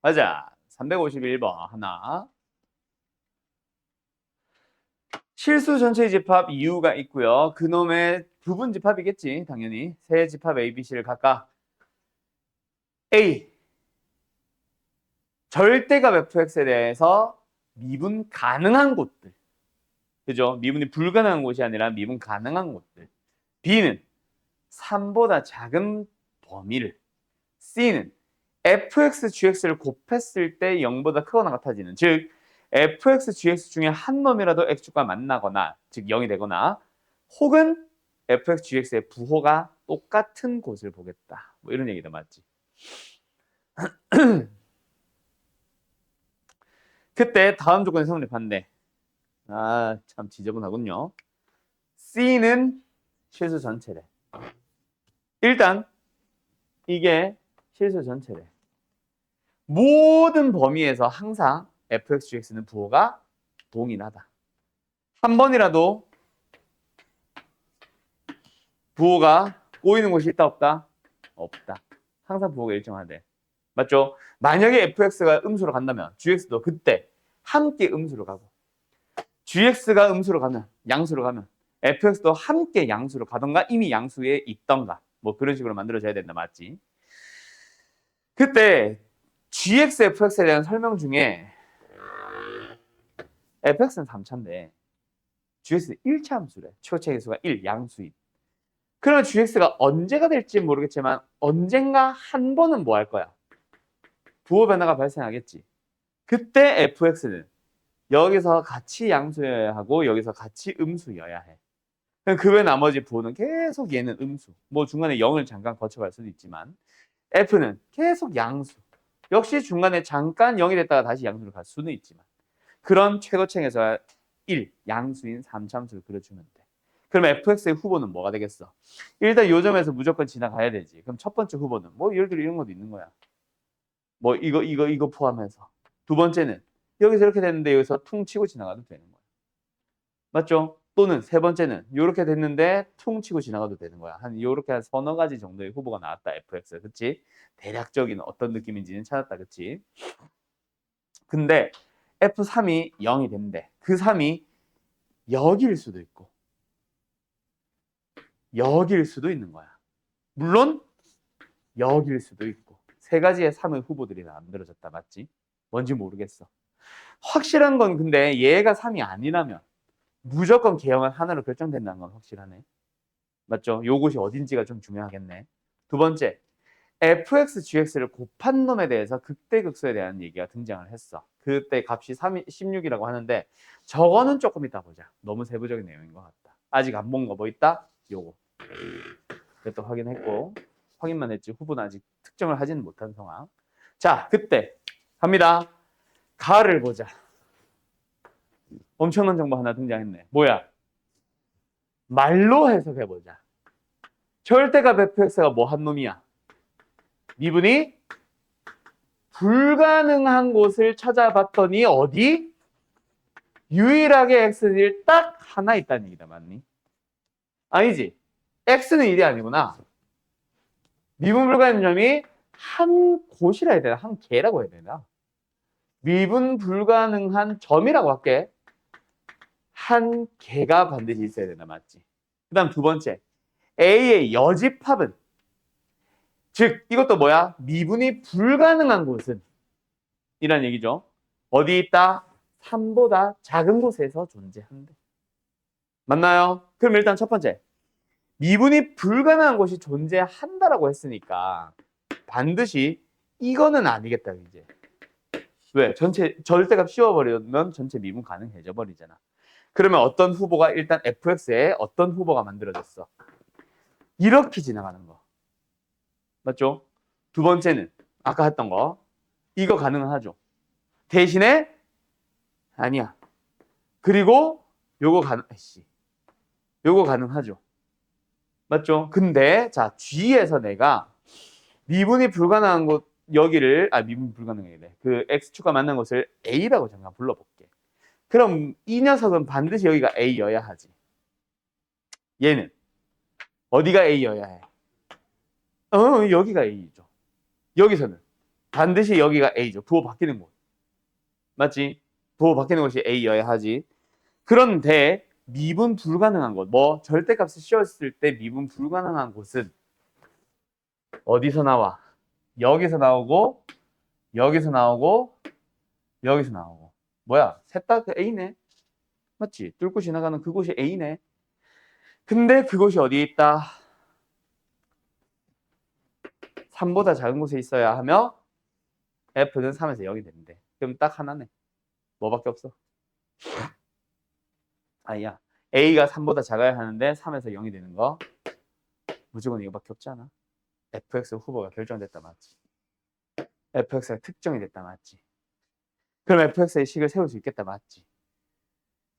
맞아. 351번 하나. 실수 전체 집합 이유가 있고요. 그놈의 부분 집합이겠지. 당연히. 세 집합 A, B, C를 각각 A. 절대값 fx에 대해서 미분 가능한 곳들. 그죠? 미분이 불가능한 곳이 아니라 미분 가능한 곳들. B는 3보다 작은 범위를. C는 fx, gx를 곱했을 때 0보다 크거나 같아지는. 즉 fx, gx 중에 한 놈이라도 x축과 만나거나 즉 0이 되거나 혹은 fx, gx의 부호가 똑같은 곳을 보겠다. 뭐 이런 얘기다 맞지? 그때 다음 조건이 성립한대. 아, 참 지저분하군요. C는 실수 전체래. 일단 이게 실수 전체래. 모든 범위에서 항상 fx, gx는 부호가 동일하다. 한 번이라도 부호가 꼬이는 곳이 있다 없다? 없다. 항상 부호가 일정하대. 맞죠? 만약에 fx가 음수로 간다면 gx도 그때 함께 음수로 가고 gx가 음수로 가면 양수로 가면 fx도 함께 양수로 가던가 이미 양수에 있던가 뭐 그런 식으로 만들어져야 된다. 맞지? 그때 gx, fx에 대한 설명 중에 fx는 3차인데 gx는 1차 함수래. 최고차 계수가 1, 양수인. 그러면 gx가 언제가 될지 모르겠지만 언젠가 한 번은 뭐 할 거야? 부호 변화가 발생하겠지. 그때 fx는 여기서 같이 양수여야 하고 여기서 같이 음수여야 해. 그 외 나머지 부호는 계속 얘는 음수. 뭐 중간에 0을 잠깐 거쳐갈 수도 있지만 f는 계속 양수. 역시 중간에 잠깐 0이 됐다가 다시 양수로 갈 수는 있지만 그런 최고층에서 1, 양수인 3참수를 그려주면 돼. 그럼 fx의 후보는 뭐가 되겠어? 일단 요 점에서 무조건 지나가야 되지. 그럼 첫 번째 후보는 뭐 예를 들어 이런 것도 있는 거야. 뭐 이거 포함해서. 두 번째는 여기서 이렇게 됐는데 여기서 퉁 치고 지나가도 되는 거야. 맞죠? 또는 세 번째는 이렇게 됐는데 퉁 치고 지나가도 되는 거야. 한 이렇게 한 서너 가지 정도의 후보가 나왔다. fx. 그치? 대략적인 어떤 느낌인지는 찾았다. 그치? 근데 f3이 0이 된대. 그 3이 여기일 수도 있고 여기일 수도 있는 거야. 물론 여기일 수도 있고 세 가지의 3의 후보들이 만들어졌다. 맞지? 뭔지 모르겠어. 확실한 건 근데 얘가 3이 아니라면 무조건 개형은 하나로 결정된다는 건 확실하네. 맞죠? 요것이 어딘지가 좀 중요하겠네. 두 번째, fx, gx를 곱한 놈에 대해서 극대극소에 대한 얘기가 등장을 했어. 그때 값이 16이라고 하는데 저거는 조금 이따 보자. 너무 세부적인 내용인 것 같다. 아직 안 본 거 뭐 있다? 요거. 그것도 확인했고 확인만 했지 후보는 아직 특정을 하지는 못한 상황. 자, 그때 갑니다. 가를 보자. 엄청난 정보 하나 등장했네. 뭐야? 말로 해석해보자. 절대값 fx가 뭐 한 놈이야? 미분이 불가능한 곳을 찾아봤더니 어디? 유일하게 x일 딱 하나 있다는 얘기다. 맞니? 아니지. x는 1이 아니구나. 미분 불가능한 점이 한 곳이라 해야 되나? 한 개라고 해야 되나? 미분 불가능한 점이라고 할게. 한 개가 반드시 있어야 된다. 맞지? 그 다음 두 번째. A의 여집합은 즉 이것도 뭐야? 미분이 불가능한 곳은 이란 얘기죠. 어디 있다? 3보다 작은 곳에서 존재한다. 맞나요? 그럼 일단 첫 번째. 미분이 불가능한 곳이 존재한다라고 했으니까 반드시 이거는 아니겠다. 이제. 왜? 전체 절대값 씌워버리면 전체 미분 가능해져 버리잖아. 그러면 어떤 후보가 일단 fx에 어떤 후보가 만들어졌어? 이렇게 지나가는 거. 맞죠? 두 번째는 아까 했던 거. 이거 가능하죠. 대신에 아니야. 그리고 요거 가능하죠. 맞죠? 근데 자 G에서 내가 미분이 불가능한 곳 여기를 미분 불가능이래. 그 x축과 만난 곳을 A라고 잠깐 불러볼게. 그럼 이 녀석은 반드시 여기가 A여야 하지. 얘는 어디가 A여야 해? 여기가 A죠. 여기서는 반드시 여기가 A죠. 부호 바뀌는 곳. 맞지? 부호 바뀌는 곳이 A여야 하지. 그런데 미분 불가능한 곳, 뭐 절대값을 씌웠을 때 미분 불가능한 곳은 어디서 나와? 여기서 나오고, 여기서 나오고, 여기서 나오고. 뭐야? 셋 다 A네? 맞지? 뚫고 지나가는 그곳이 A네? 근데 그곳이 어디에 있다? 3보다 작은 곳에 있어야 하며 F는 3에서 0이 되는데. 그럼 딱 하나네. 뭐밖에 없어? 아니야. A가 3보다 작아야 하는데 3에서 0이 되는 거. 무조건 이거밖에 없지 않아? fx 후보가 결정됐다 맞지? fx가 특정이 됐다 맞지? 그럼 fx의 식을 세울 수 있겠다 맞지?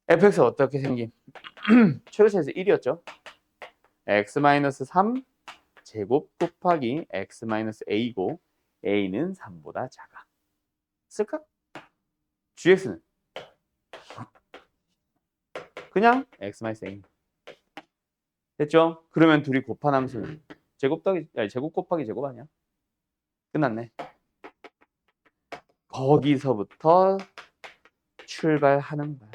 fx가 어떻게 생김? 최고차에서 1이었죠? x-3 제곱 곱하기 x-a고 a는 3보다 작아. 쓸까? gx는 그냥 x-a 됐죠? 그러면 둘이 곱한 함수는 제곱 곱하기 제곱 아니야? 끝났네. 거기서부터 출발하는 거야.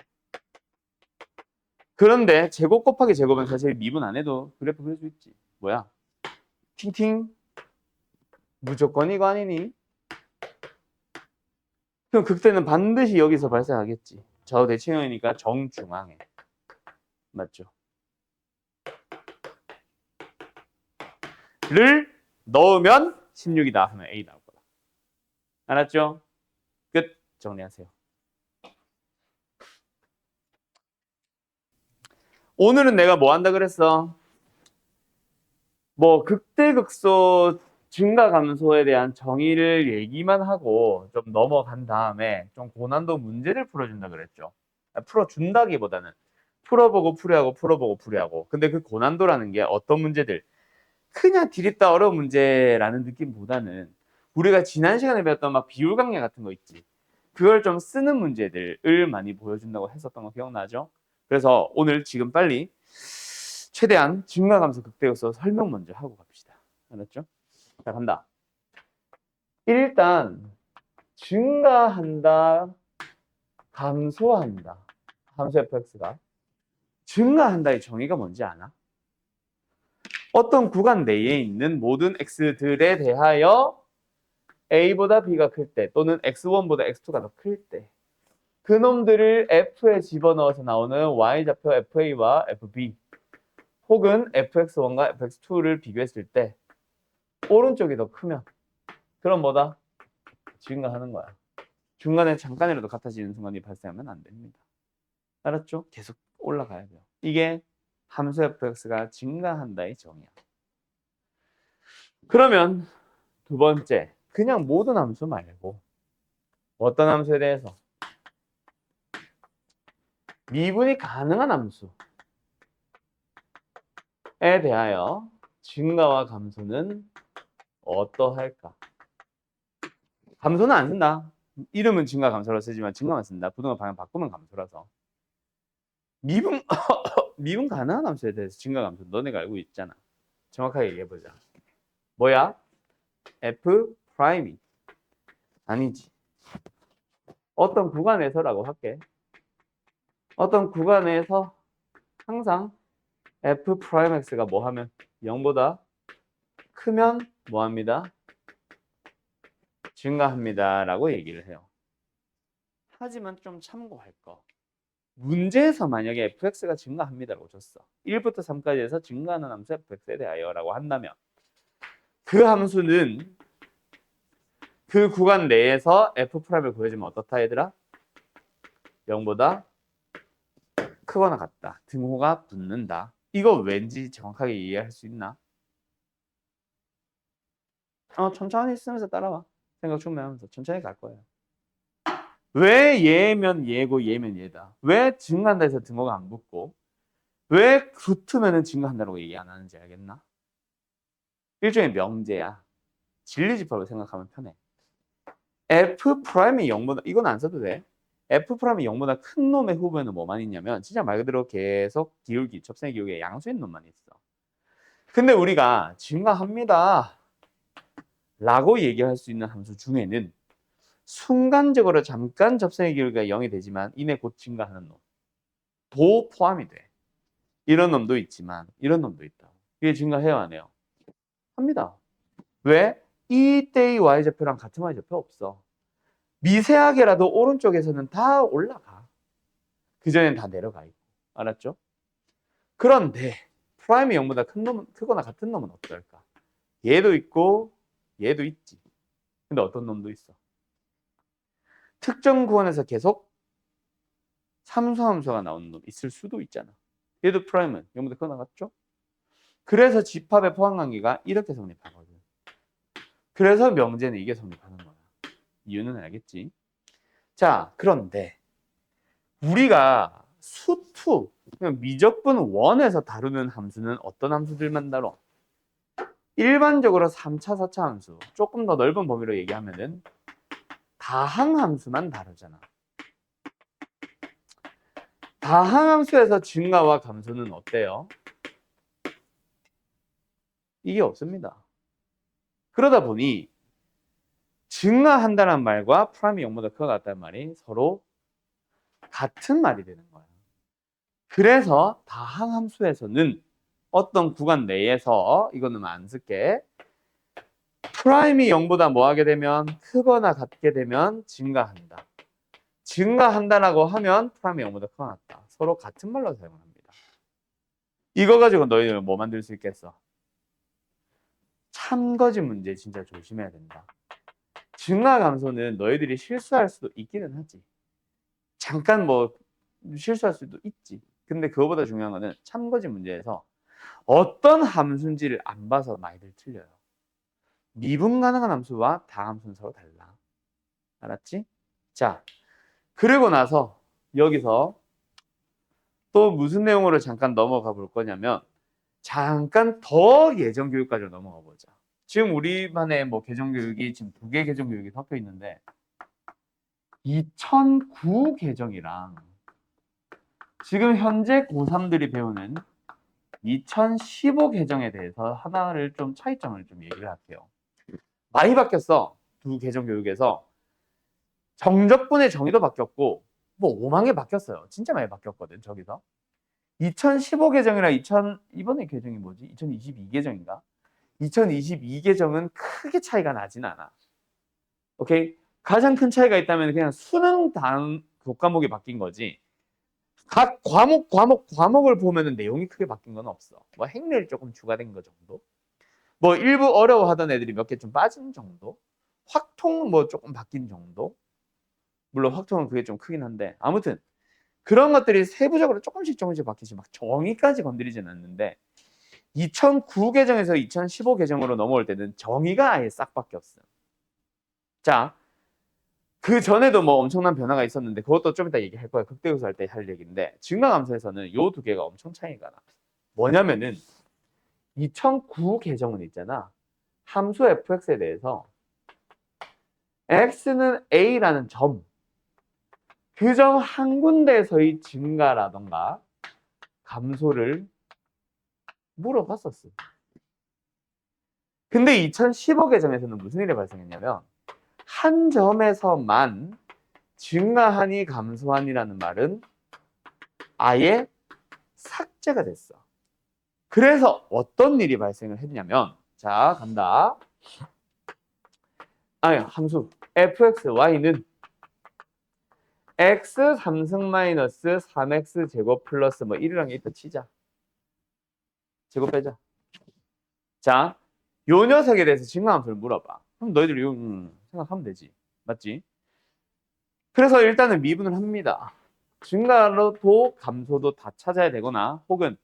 그런데 제곱 곱하기 제곱은 사실 미분 안 해도 그래프 그릴 수 있지. 뭐야? 팅팅 무조건 이거 아니니? 그럼 극대는 반드시 여기서 발생하겠지. 저 대칭형이니까 정중앙에. 맞죠? 를 넣으면 16이다 하면 A 나올 거다. 알았죠? 끝. 정리하세요. 오늘은 내가 뭐 한다 그랬어? 뭐 극대극소 증가 감소에 대한 정의를 얘기만 하고 좀 넘어간 다음에 좀 고난도 문제를 풀어준다 그랬죠. 풀어준다기보다는 풀어보고 풀이하고 풀어보고 풀이하고. 근데 그 고난도라는 게 어떤 문제들? 그냥 디립다 어려운 문제라는 느낌보다는 우리가 지난 시간에 배웠던 막 비율 강약 같은 거 있지. 그걸 좀 쓰는 문제들을 많이 보여준다고 했었던 거 기억나죠? 그래서 오늘 지금 빨리 최대한 증가감소 극대극소 설명 먼저 하고 갑시다. 알았죠? 자, 간다. 일단 증가한다, 감소한다. 함수 fx가 증가한다의 정의가 뭔지 아나? 어떤 구간 내에 있는 모든 x들에 대하여 a보다 b가 클 때 또는 x1보다 x2가 더 클 때 그놈들을 f에 집어넣어서 나오는 y좌표 fa와 fb 혹은 fx1과 fx2를 비교했을 때 오른쪽이 더 크면 그럼 뭐다? 증가하는 거야. 중간에 잠깐이라도 같아지는 순간이 발생하면 안 됩니다. 알았죠? 계속 올라가야 돼요. 이게 함수 fx가 증가한다의 정의야. 그러면 두 번째, 그냥 모든 함수 말고 어떤 함수에 대해서? 미분이 가능한 함수에 대하여 증가와 감소는 어떠할까? 감소는 안 쓴다. 이름은 증가 감소로 쓰지만 증가만 쓴다. 부등호 방향 바꾸면 감소라서. 미분 미분 가능한 함수에 대해서 증가 감소 너네가 알고 있잖아. 정확하게 얘기해보자. 뭐야? f 프라임이 아니지. 어떤 구간에서라고 할게. 어떤 구간에서 항상 f 프라임 x가 뭐 하면 0보다 크면 뭐 합니다? 증가합니다 라고 얘기를 해요. 하지만 좀 참고할 거. 문제에서 만약에 fx가 증가합니다라고 줬어. 1부터 3까지 해서 증가하는 함수 fx에 대하여 라고 한다면 그 함수는 그 구간 내에서 f'을 구해주면 어떻다 얘들아? 0보다 크거나 같다. 등호가 붙는다. 이거 왠지 정확하게 이해할 수 있나? 천천히 쓰면서 따라와. 생각 충분하면서 천천히 갈 거예요. 왜 얘면 얘고 얘면 얘다? 왜 증가한다 해서 등호가 안 붙고 왜 붙으면 증가한다고 얘기 안 하는지 알겠나? 일종의 명제야. 진리집합을 생각하면 편해. F'이 0보다 이건 안 써도 돼. F'이 0보다 큰 놈의 후보에는 뭐만 있냐면 진짜 말 그대로 계속 기울기, 접선의 기울기에 양수인 놈만 있어. 근데 우리가 증가합니다 라고 얘기할 수 있는 함수 중에는 순간적으로 잠깐 접선의 기울기가 0이 되지만 이내 곧 증가하는 놈도 포함이 돼. 이런 놈도 있지만 이런 놈도 있다. 이게 증가해요, 안 해요? 합니다. 왜? 이때의 y좌표랑 같은 y좌표 없어. 미세하게라도 오른쪽에서는 다 올라가. 그전엔 다 내려가 있고. 알았죠? 그런데 프라임이 0보다 큰 놈은, 크거나 같은 놈은 어떨까? 얘도 있고 얘도 있지. 근데 어떤 놈도 있어. 특정 구원에서 계속 삼수함수가 나오는 놈 있을 수도 있잖아. 얘도 프라임은 0보다 크거나 같죠? 그래서 집합의 포함관계가 이렇게 성립하거든. 그래서 명제는 이게 성립하는 거야. 이유는 알겠지? 자, 그런데 우리가 수2, 미적분 1에서 다루는 함수는 어떤 함수들만 다뤄? 일반적으로 3차, 4차 함수, 조금 더 넓은 범위로 얘기하면은 다항함수만 다루잖아. 다항함수에서 증가와 감소는 어때요? 이게 없습니다. 그러다 보니 증가한다는 말과 프라임이 0보다 크가 같다는 말이 서로 같은 말이 되는 거야. 그래서 다항함수에서는 어떤 구간 내에서 이거는 안 쓸게. 프라임이 0보다 뭐 하게 되면 크거나 같게 되면 증가한다. 증가한다라고 하면 프라임이 0보다 크거나 같다. 서로 같은 말로 사용합니다. 이거 가지고 너희들 뭐 만들 수 있겠어? 참거짓 문제 진짜 조심해야 된다. 증가 감소는 너희들이 실수할 수도 있기는 하지. 잠깐 뭐 실수할 수도 있지. 근데 그거보다 중요한 거는 참거짓 문제에서 어떤 함수인지를 안 봐서 많이들 틀려요. 미분 가능한 함수와 다함수는 서로 달라. 알았지? 자, 그리고 나서 여기서 또 무슨 내용으로 잠깐 넘어가 볼 거냐면 잠깐 더 예전 교육까지로 넘어가 보자. 지금 우리 반에 뭐 개정 교육이 지금 2개 개정 교육이 섞여 있는데 2009 개정이랑 지금 현재 고3들이 배우는 2015 개정에 대해서 하나를 좀 차이점을 좀 얘기를 할게요. 많이 바뀌었어. 두 개정 교육에서 정적분의 정의도 바뀌었고 뭐 5만 개 바뀌었어요. 진짜 많이 바뀌었거든. 저기서 2015 개정이랑 이번에 개정이 뭐지? 2022 개정인가? 2022 개정은 크게 차이가 나진 않아. 오케이? 가장 큰 차이가 있다면 그냥 수능 단 교과목이 바뀐 거지. 각 과목을 보면은 내용이 크게 바뀐 건 없어. 뭐 행렬이 조금 추가된 거 정도. 뭐 일부 어려워하던 애들이 몇 개 좀 빠진 정도. 확통 뭐 조금 바뀐 정도. 물론 확통은 그게 좀 크긴 한데 아무튼 그런 것들이 세부적으로 조금씩 바뀌지 막 정의까지 건드리진 않는데 2009 개정에서 2015 개정으로 넘어올 때는 정의가 아예 싹 바뀌었어. 자, 그 전에도 뭐 엄청난 변화가 있었는데 그것도 좀 이따 얘기할 거야. 극대교수 할 때 할 얘기인데 증가감소에서는 요 두 개가 엄청 차이가 나. 뭐냐면은 2009 개정은 있잖아. 함수 fx에 대해서 x는 a라는 점, 그 점 한 군데에서의 증가라던가 감소를 물어봤었어. 근데 2015 개정에서는 무슨 일이 발생했냐면 한 점에서만 증가하니 감소하니라는 말은 아예 삭제가 됐어. 그래서 어떤 일이 발생을 했냐면 자 간다. 함수 fxy는 x 3승 마이너스 3x 제곱 플러스 뭐 1이랑 있다 치자. 제곱 빼자. 자, 요 녀석에 대해서 증가함수를 물어봐. 그럼 너희들이 생각하면 되지. 맞지? 그래서 일단은 미분을 합니다. 증가로도 감소도 다 찾아야 되거나 혹은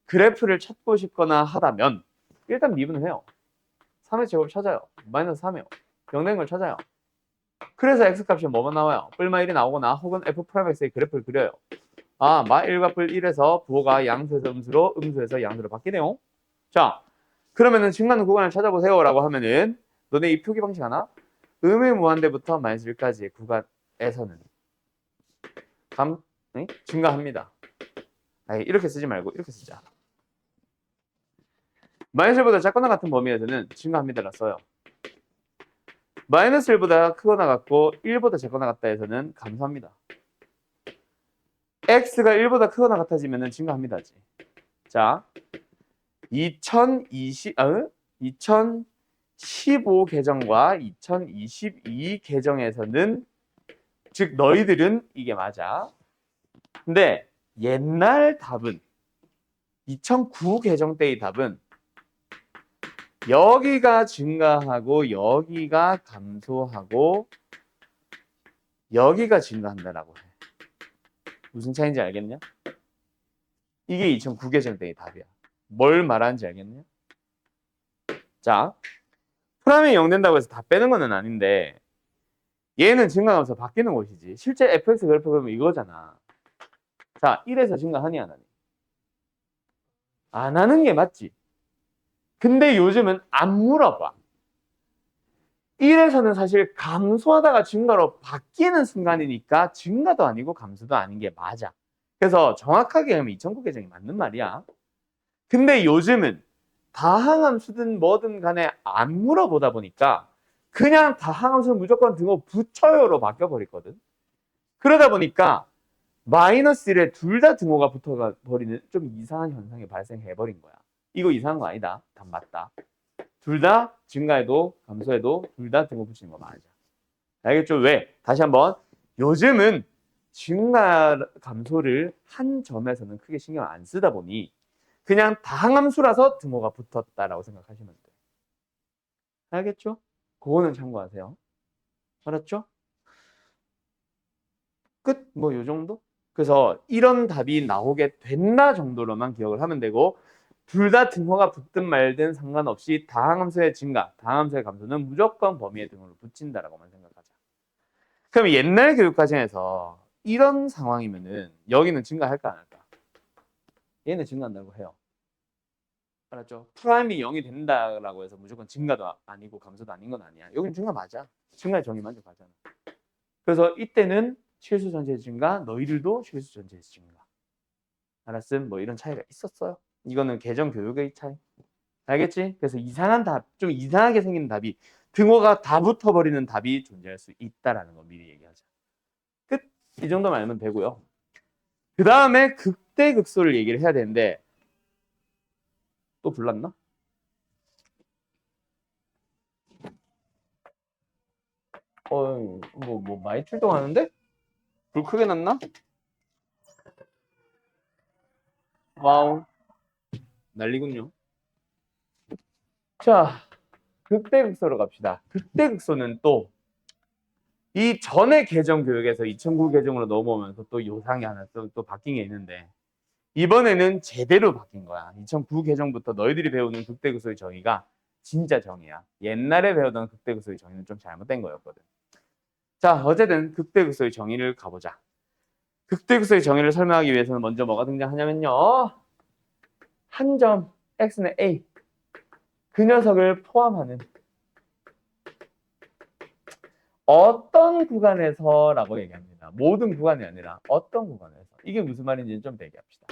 그래프를 찾고 싶거나 하다면 일단 미분을 해요. 3의 제곱 찾아요. 마이너스 3이요. 0 된 걸 찾아요. 그래서 x값이 뭐만 나와요? 뿔마 1이 나오거나 혹은 f'x의 그래프를 그려요. 마 1과 뿔 1에서 부호가 양수에서 음수로 음수에서 양수로 바뀌네요. 자, 그러면은 증가하는 구간을 찾아보세요 라고 하면은 너네 이 표기 방식 하나? 음의 무한대부터 마이너스 1까지의 구간에서는 증가합니다. 이렇게 쓰지 말고 이렇게 쓰자. 마이너스 1보다 작거나 같은 범위에서는 증가합니다라 써요. 마이너스 1보다 크거나 같고 1보다 작거나 같다 해서는 감소합니다. x가 1보다 크거나 같아지면 증가합니다. 자, 2015 계정과 2022 계정에서는 즉 너희들은 이게 맞아. 근데 옛날 답은 2009 계정 때의 답은 여기가 증가하고 여기가 감소하고 여기가 증가한다라고 해. 무슨 차이인지 알겠냐? 이게 2009 계정 때의 답이야. 뭘 말하는지 알겠냐? 자, 프라임이 0 된다고 해서 다 빼는 건 아닌데 얘는 증가하면서 바뀌는 것이지. 실제 fx 그래프 보면 이거잖아. 자, 1에서 증가하니 안 하니? 안 하는 게 맞지. 근데 요즘은 안 물어봐. 1에서는 사실 감소하다가 증가로 바뀌는 순간이니까 증가도 아니고 감소도 아닌 게 맞아. 그래서 정확하게 하면 2009 계정이 맞는 말이야. 근데 요즘은 다항함수든 뭐든 간에 안 물어보다 보니까 그냥 다항함수는 무조건 등호 붙여요로 바뀌어버리거든. 그러다 보니까 마이너스 1에 둘 다 등호가 붙어버리는 좀 이상한 현상이 발생해버린 거야. 이거 이상한 거 아니다. 답 맞다. 둘 다 증가해도 감소해도 둘 다 등호 붙이는 거 맞아. 알겠죠? 왜? 다시 한번. 요즘은 증가 감소를 한 점에서는 크게 신경 안 쓰다 보니 그냥 다항함수라서 등호가 붙었다라고 생각하시면 돼요. 알겠죠? 그거는 참고하세요. 알았죠? 끝? 뭐 요 정도? 그래서 이런 답이 나오게 된다 정도로만 기억을 하면 되고 둘 다 등호가 붙든 말든 상관없이 다항함수의 증가, 다항함수의 감소는 무조건 범위의 등호를 붙인다라고만 생각하자. 그럼 옛날 교육과정에서 이런 상황이면은 여기는 증가할까 안 할까? 얘는 증가한다고 해요. 알았죠? 프라임이 0이 된다라고 해서 무조건 증가도 아니고 감소도 아닌 건 아니야. 여기는 증가 맞아. 증가의 정의 만족하잖아. 그래서 이때는 실수 전체의 증가, 너희들도 실수 전체의 증가. 알았음? 뭐 이런 차이가 있었어요. 이거는 계정 교육의 차이. 알겠지? 그래서 이상한 답, 좀 이상하게 생긴 답이 등호가 다 붙어버리는 답이 존재할 수 있다라는 거 미리 얘기하자. 끝. 이 정도만 알면 되고요. 그 다음에 극대극소를 얘기를 해야 되는데 또 불났나? 뭐 많이 출동하는데? 불 크게 났나? 와우. 난리군요. 자, 극대극소로 갑시다. 극대극소는 또 이 전에 계정 교육에서 2009 계정으로 넘어오면서 또 요상이 하나 또 바뀐 게 있는데 이번에는 제대로 바뀐 거야. 2009 계정부터 너희들이 배우는 극대극소의 정의가 진짜 정의야. 옛날에 배우던 극대극소의 정의는 좀 잘못된 거였거든. 자, 어쨌든 극대극소의 정의를 가보자. 극대극소의 정의를 설명하기 위해서는 먼저 뭐가 등장하냐면요. 한 점 x는 a 그 녀석을 포함하는 어떤 구간에서라고 얘기합니다. 모든 구간이 아니라 어떤 구간에서. 이게 무슨 말인지는 좀 대기합시다.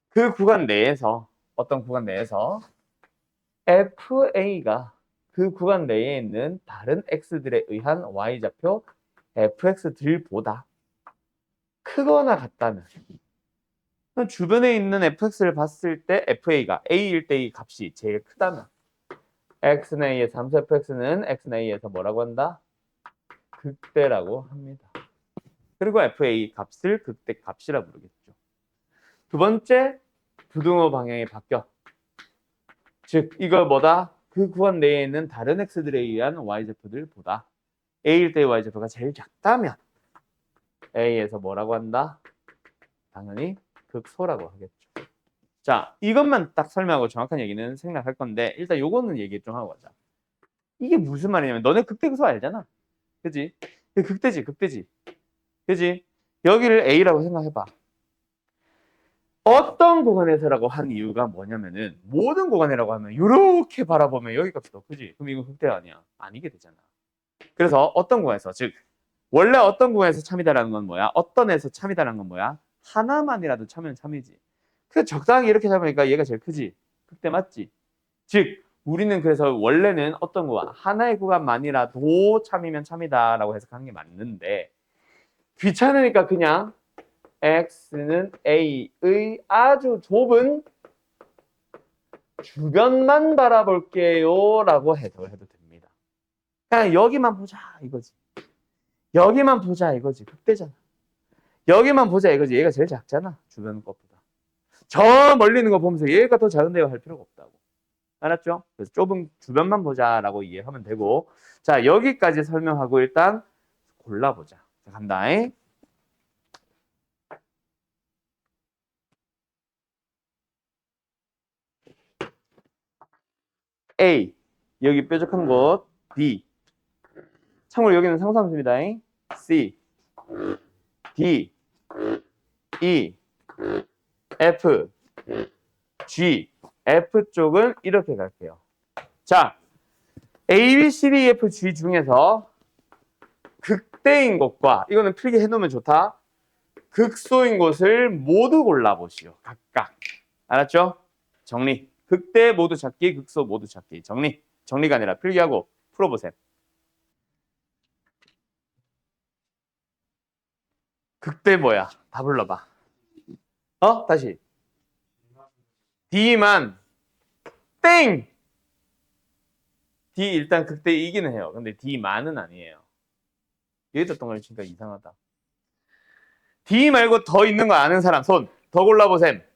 그 구간 내에서 어떤 구간 내에서 FA가 그 구간 내에 있는 다른 x들에 의한 y좌표 fx들보다 크거나 같다는 주변에 있는 fx를 봤을 때 fa가 a일 때의 값이 제일 크다면 x는 a에서 함수 fx는 x는 a에서 뭐라고 한다? 극대라고 합니다. 그리고 fa 값을 극대 값이라 부르겠죠. 두 번째, 부등호 방향이 바뀌어. 즉 이걸 뭐다? 그 구간 내에 있는 다른 x들에 의한 y좌표들보다 a일 때의 y좌표가 제일 작다면 a에서 뭐라고 한다? 당연히 극소라고 하겠죠. 자, 이것만 딱 설명하고 정확한 얘기는 생략할 건데 일단 요거는 얘기 좀 하고 가자. 이게 무슨 말이냐면 너네 극대극소 알잖아. 그지? 극대지, 극대지. 그지? 여기를 a라고 생각해봐. 어떤 구간에서라고 한 이유가 뭐냐면은 모든 구간이라고 하면 이렇게 바라보면 여기 값이 더 크지. 그럼 이거 극대 아니야. 아니게 되잖아. 그래서 어떤 구간에서 즉 원래 어떤 구간에서 참이다라는 건 뭐야? 어떤 에서 참이다라는 건 뭐야? 하나만이라도 참으면 참이지. 그래서 적당히 이렇게 잡으니까 얘가 제일 크지. 극대 맞지? 즉 우리는 그래서 원래는 어떤 구간, 하나의 구간만이라도 참이면 참이다라고 해석하는 게 맞는데 귀찮으니까 그냥 x는 a의 아주 좁은 주변만 바라볼게요 라고 해석을 해도 됩니다. 그냥 여기만 보자 이거지. 여기만 보자 이거지. 극대잖아. 여기만 보자 이거지. 얘가 제일 작잖아. 주변 것보다. 저 멀리 있는 거 보면서 얘가 더 작은데요 할 필요가 없다고. 알았죠? 그래서 좁은 주변만 보자라고 이해하면 되고, 자 여기까지 설명하고 일단 골라보자. 자, 간다. A 여기 뾰족한 곳 B 참고로 여기는 상수함수입니다. C D E F G F 쪽은 이렇게 갈게요. 자 A, B, C, D, E, F, G 중에서 극대인 곳과 이거는 필기 해놓으면 좋다. 극소인 곳을 모두 골라보시오. 각각. 알았죠? 정리. 극대 모두 찾기, 극소 모두 찾기. 정리. 정리가 아니라 필기하고 풀어보세요. 극대 뭐야? 다 불러봐. 다시. D만 땡! D 일단 극대 이기는 해요. 근데 D만은 아니에요. 여기다 동그라미 치니까 이상하다. D 말고 더 있는 거 아는 사람 손. 더 골라보셈.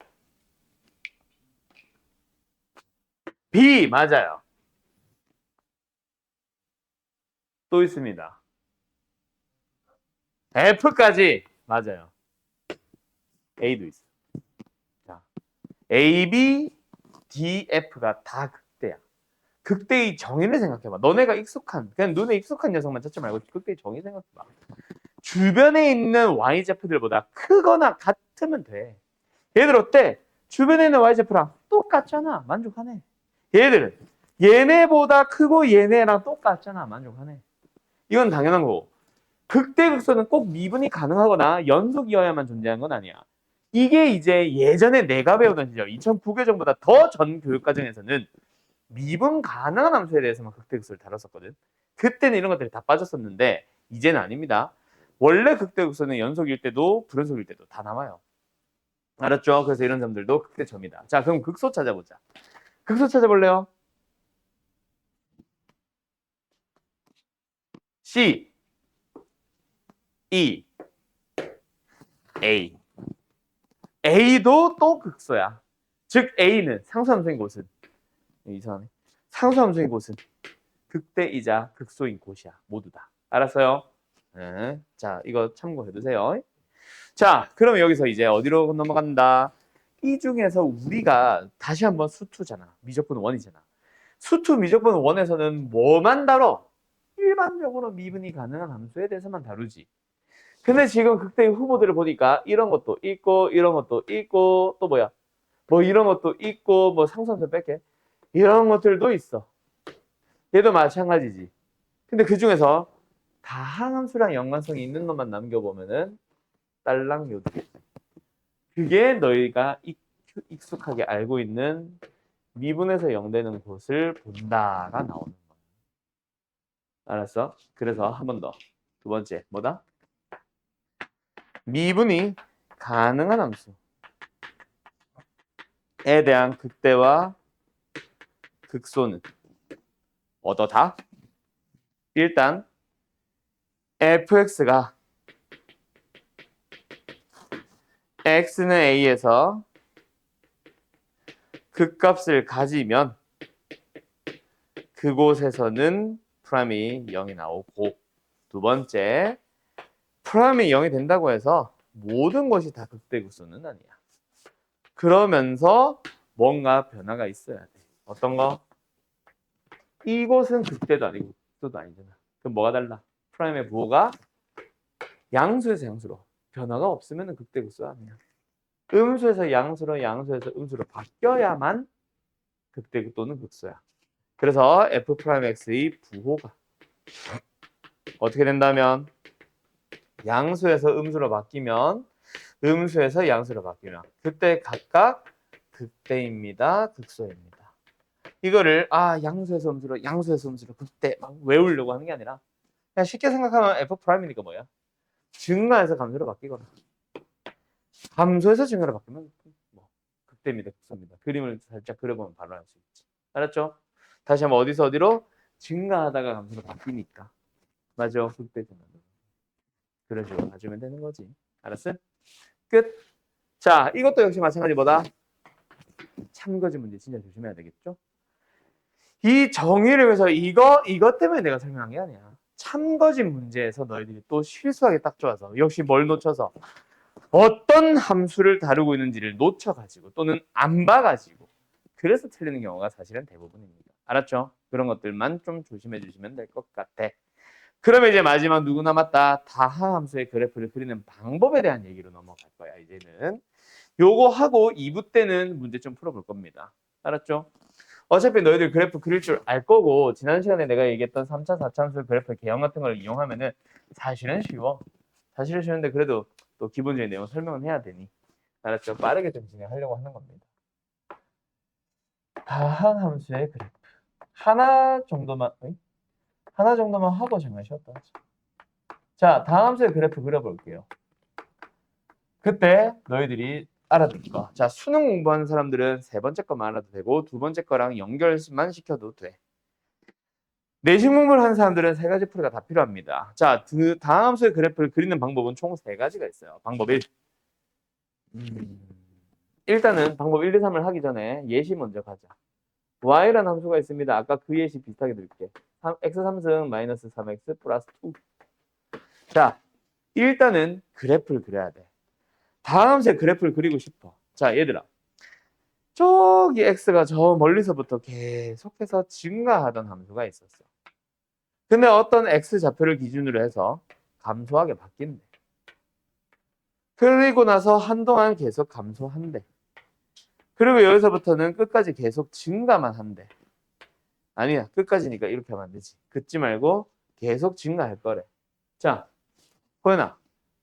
B 맞아요. 또 있습니다. F까지 맞아요. A도 있어. 자, A, B, D, F가 다 극대야. 극대의 정의를 생각해봐. 너네가 익숙한 그냥 눈에 익숙한 녀석만 찾지 말고 극대의 정의 생각해봐. 주변에 있는 Y제프들보다 크거나 같으면 돼. 얘들 어때? 주변에 있는 Y제프랑 똑같잖아. 만족하네. 얘들은 얘네보다 크고 얘네랑 똑같잖아. 만족하네. 이건 당연한 거고. 극대 극소는 꼭 미분이 가능하거나 연속이어야만 존재하는 건 아니야. 이게 이제 예전에 내가 배우던 시절 2009교정보다 더 전 교육과정에서는 미분 가능한 함수에 대해서만 극대 극소를 다뤘었거든. 그때는 이런 것들이 다 빠졌었는데 이제는 아닙니다. 원래 극대 극소는 연속일 때도 불연속일 때도 다 남아요. 알았죠? 그래서 이런 점들도 극대점이다. 자, 그럼 극소 찾아보자. 극소 찾아볼래요? C, E, A. A도 또 극소야. 즉 A는 상수함수인 곳은 이상하네. 상수함수인 곳은 극대이자 극소인 곳이야. 모두 다. 알았어요? 네. 자, 이거 참고해두세요. 자, 그럼 여기서 이제 어디로 넘어간다? 이 중에서 우리가 다시 한번 수투잖아. 미적분 원이잖아. 수투 미적분 원에서는 뭐만 다뤄? 일반적으로 미분이 가능한 함수에 대해서만 다루지. 근데 지금 극대의 후보들을 보니까 이런 것도 있고 이런 것도 있고 또 뭐야? 뭐 이런 것도 있고 뭐 상수함수 뺄게. 이런 것들도 있어. 얘도 마찬가지지. 근데 그 중에서 다항함수랑 연관성이 있는 것만 남겨보면은 딸랑 요두 개. 그게 너희가 익숙하게 알고 있는 미분에서 0되는 곳을 본다가 나오는 거야. 알았어? 그래서 한 번 더. 두 번째 뭐다? 미분이 가능한 함수에 대한 극대와 극소는 어떠다? 일단 fx가 x는 a에서 극값을 가지면 그곳에서는 프라임이 0이 나오고, 두 번째 프라임이 0이 된다고 해서 모든 것이 다 극대 극소는 아니야. 그러면서 뭔가 변화가 있어야 돼. 어떤 거? 이곳은 극대도 아니고 극소도 아니잖아. 그럼 뭐가 달라? 프라임의 부호가 양수에서 양수로 변화가 없으면 극대 극소 아니야. 음수에서 양수로 양수에서 음수로 바뀌어야만 극대 또는 극소야. 그래서 f'x의 부호가 어떻게 된다면 양수에서 음수로 바뀌면 음수에서 양수로 바뀌면 그때 각각 극대입니다. 극소입니다. 이거를 양수에서 음수로 양수에서 음수로 그때 막 외우려고 하는 게 아니라 그냥 쉽게 생각하면 f 프라임이니까 뭐야? 증가해서 감소로 바뀌거나 감소해서 증가로 바뀌면 뭐 극대입니다. 극소입니다. 그림을 살짝 그려보면 바로 알 수 있지. 알았죠? 다시 한번 어디서 어디로? 증가하다가 감소로 바뀌니까. 맞아. 극대 증가. 그래가지고 봐주면 되는 거지. 알았어? 끝. 자, 이것도 역시 마찬가지 뭐다? 참거지 문제 진짜 조심해야 되겠죠? 이 정의를 위해서 이것 때문에 내가 설명한 게 아니야. 참거짓 문제에서 너희들이 또 실수하기 딱 좋아서 역시 뭘 놓쳐서 어떤 함수를 다루고 있는지를 놓쳐가지고 또는 안 봐가지고 그래서 틀리는 경우가 사실은 대부분입니다. 알았죠? 그런 것들만 좀 조심해 주시면 될 것 같아. 그러면 이제 마지막 누구 남았다? 다항함수의 그래프를 그리는 방법에 대한 얘기로 넘어갈 거야. 이제는 요거 하고 2부 때는 문제 좀 풀어볼 겁니다. 알았죠? 어차피 너희들 그래프 그릴 줄 알 거고 지난 시간에 내가 얘기했던 3차, 4차 함수 그래프 개형 같은 걸 이용하면은 사실은 쉬워. 사실은 쉬운데 그래도 또 기본적인 내용 설명은 해야 되니 알았죠? 빠르게 좀 진행하려고 하는 겁니다. 다항함수의 그래프 하나 정도만 하고 잠깐 쉬었다 하자. 자, 다항함수의 그래프 그려볼게요. 그때 너희들이 알아둘 거. 자, 수능 공부하는 사람들은 세 번째 거만 알아도 되고 두 번째 거랑 연결만 시켜도 돼. 내신 공부를 하는 사람들은 세 가지 풀이가 다 필요합니다. 자, 그 다항함수의 그래프를 그리는 방법은 총 세 가지가 있어요. 방법 1. 일단은 방법 1, 2, 3을 하기 전에 예시 먼저 가자. y라는 함수가 있습니다. 아까 그 예시 비슷하게 드릴게. x 3승 마이너스 3x 플러스 2. 자, 일단은 그래프를 그려야 돼. 다항함수의 그래프를 그리고 싶어. 자, 얘들아. 저기 x가 저 멀리서부터 계속해서 증가하던 함수가 있었어. 근데 어떤 x 좌표를 기준으로 해서 감소하게 바뀐대. 그리고 나서 한동안 계속 감소한대. 그리고 여기서부터는 끝까지 계속 증가만 한대. 아니야, 끝까지니까 이렇게 하면 안 되지. 긋지 말고 계속 증가할 거래. 자, 호연아,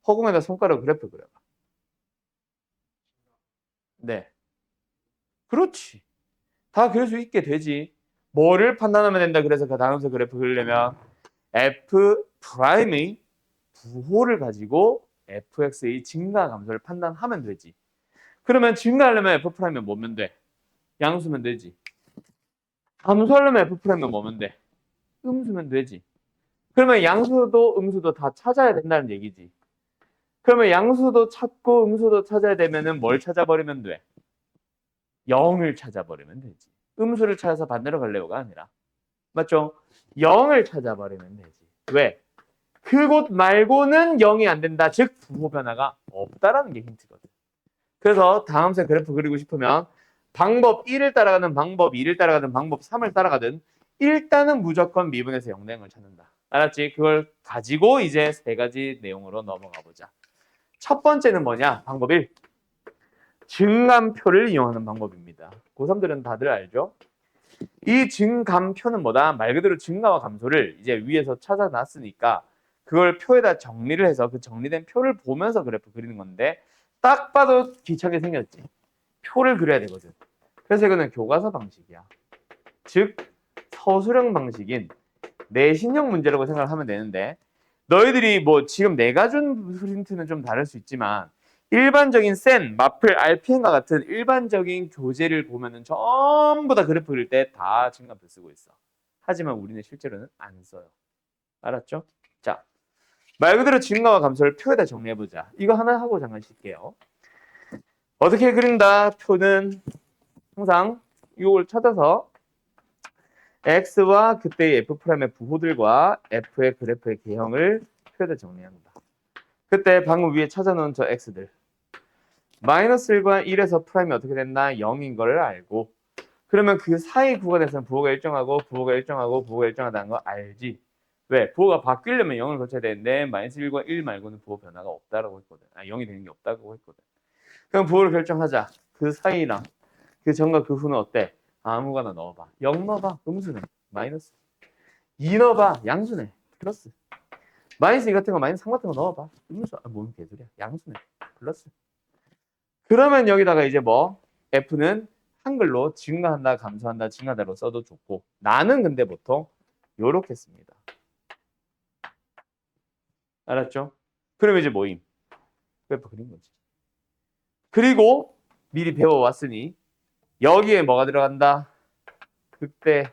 허공에다 손가락 그래프 그려봐. 네. 그렇지. 다 그릴 수 있게 되지. 뭐를 판단하면 된다. 그래서 그 다음서 그래프 그리려면 f 프라임의 부호를 가지고 fx의 증가 감소를 판단하면 되지. 그러면 증가하려면 f 프라임은 뭐면 돼? 양수면 되지. 감소하려면 f 프라임은 뭐면 돼? 음수면 되지. 그러면 양수도 음수도 다 찾아야 된다는 얘기지. 그러면 양수도 찾고 음수도 찾아야 되면은 뭘 찾아버리면 돼? 0을 찾아버리면 되지. 음수를 찾아서 반대로 갈래요가 아니라. 맞죠? 0을 찾아버리면 되지. 왜? 그곳 말고는 0이 안 된다. 즉 부호 변화가 없다라는 게 힌트거든. 그래서 다음세 그래프 그리고 싶으면 방법 1을 따라가든 방법 2를 따라가든 방법 3을 따라가든 일단은 무조건 미분에서 0대응을 찾는다. 알았지? 그걸 가지고 이제 세 가지 내용으로 넘어가 보자. 첫 번째는 뭐냐? 방법 1. 증감표를 이용하는 방법입니다. 고3들은 다들 알죠? 이 증감표는 뭐다? 말 그대로 증가와 감소를 이제 위에서 찾아놨으니까 그걸 표에다 정리를 해서 그 정리된 표를 보면서 그래프 그리는 건데 딱 봐도 귀찮게 생겼지. 표를 그려야 되거든. 그래서 이거는 교과서 방식이야. 즉 서술형 방식인 내신형 문제라고 생각을 하면 되는데 너희들이 뭐 지금 내가 준 프린트는 좀 다를 수 있지만 일반적인 센, 마플, RPM과 같은 일반적인 교재를 보면은 전부 다 그래프 그릴 때 다 증감표 쓰고 있어. 하지만 우리는 실제로는 안 써요. 알았죠? 자, 말 그대로 증가와 감소를 표에다 정리해보자. 이거 하나 하고 잠깐 쉴게요. 어떻게 그린다? 표는 항상 이걸 찾아서 x와 그때의 f'의 부호들과 f의 그래프의 개형을 표에다 정리합니다. 그때 방금 위에 찾아놓은 저 x들 마이너스 1과 1에서 프라임이 어떻게 됐나? 0인 걸 알고 그러면 그 사이 구간에서는 부호가 일정하고 부호가 일정하고 부호가 일정하다는 거 알지? 왜? 부호가 바뀌려면 0을 거쳐야 되는데 마이너스 1과 1 말고는 부호 변화가 없다라고 했거든. 0이 되는 게 없다고 했거든. 그럼 부호를 결정하자. 그 사이랑 그 전과 그 후는 어때? 아무거나 넣어봐. 0 넣어봐. 음수네. 마이너스. 2 넣어봐. 양수네. 플러스. 마이너스 2 같은 거 마이너스 3 같은 거 넣어봐. 음수. 뭔 개소리야. 양수네. 플러스. 그러면 여기다가 이제 뭐? F는 한글로 증가한다, 감소한다, 증가한다로 써도 좋고 나는 근데 보통 요렇게 씁니다. 알았죠? 그러면 이제 뭐임? 그래프 그린 거지. 그리고 미리 배워왔으니 여기에 뭐가 들어간다? 극대.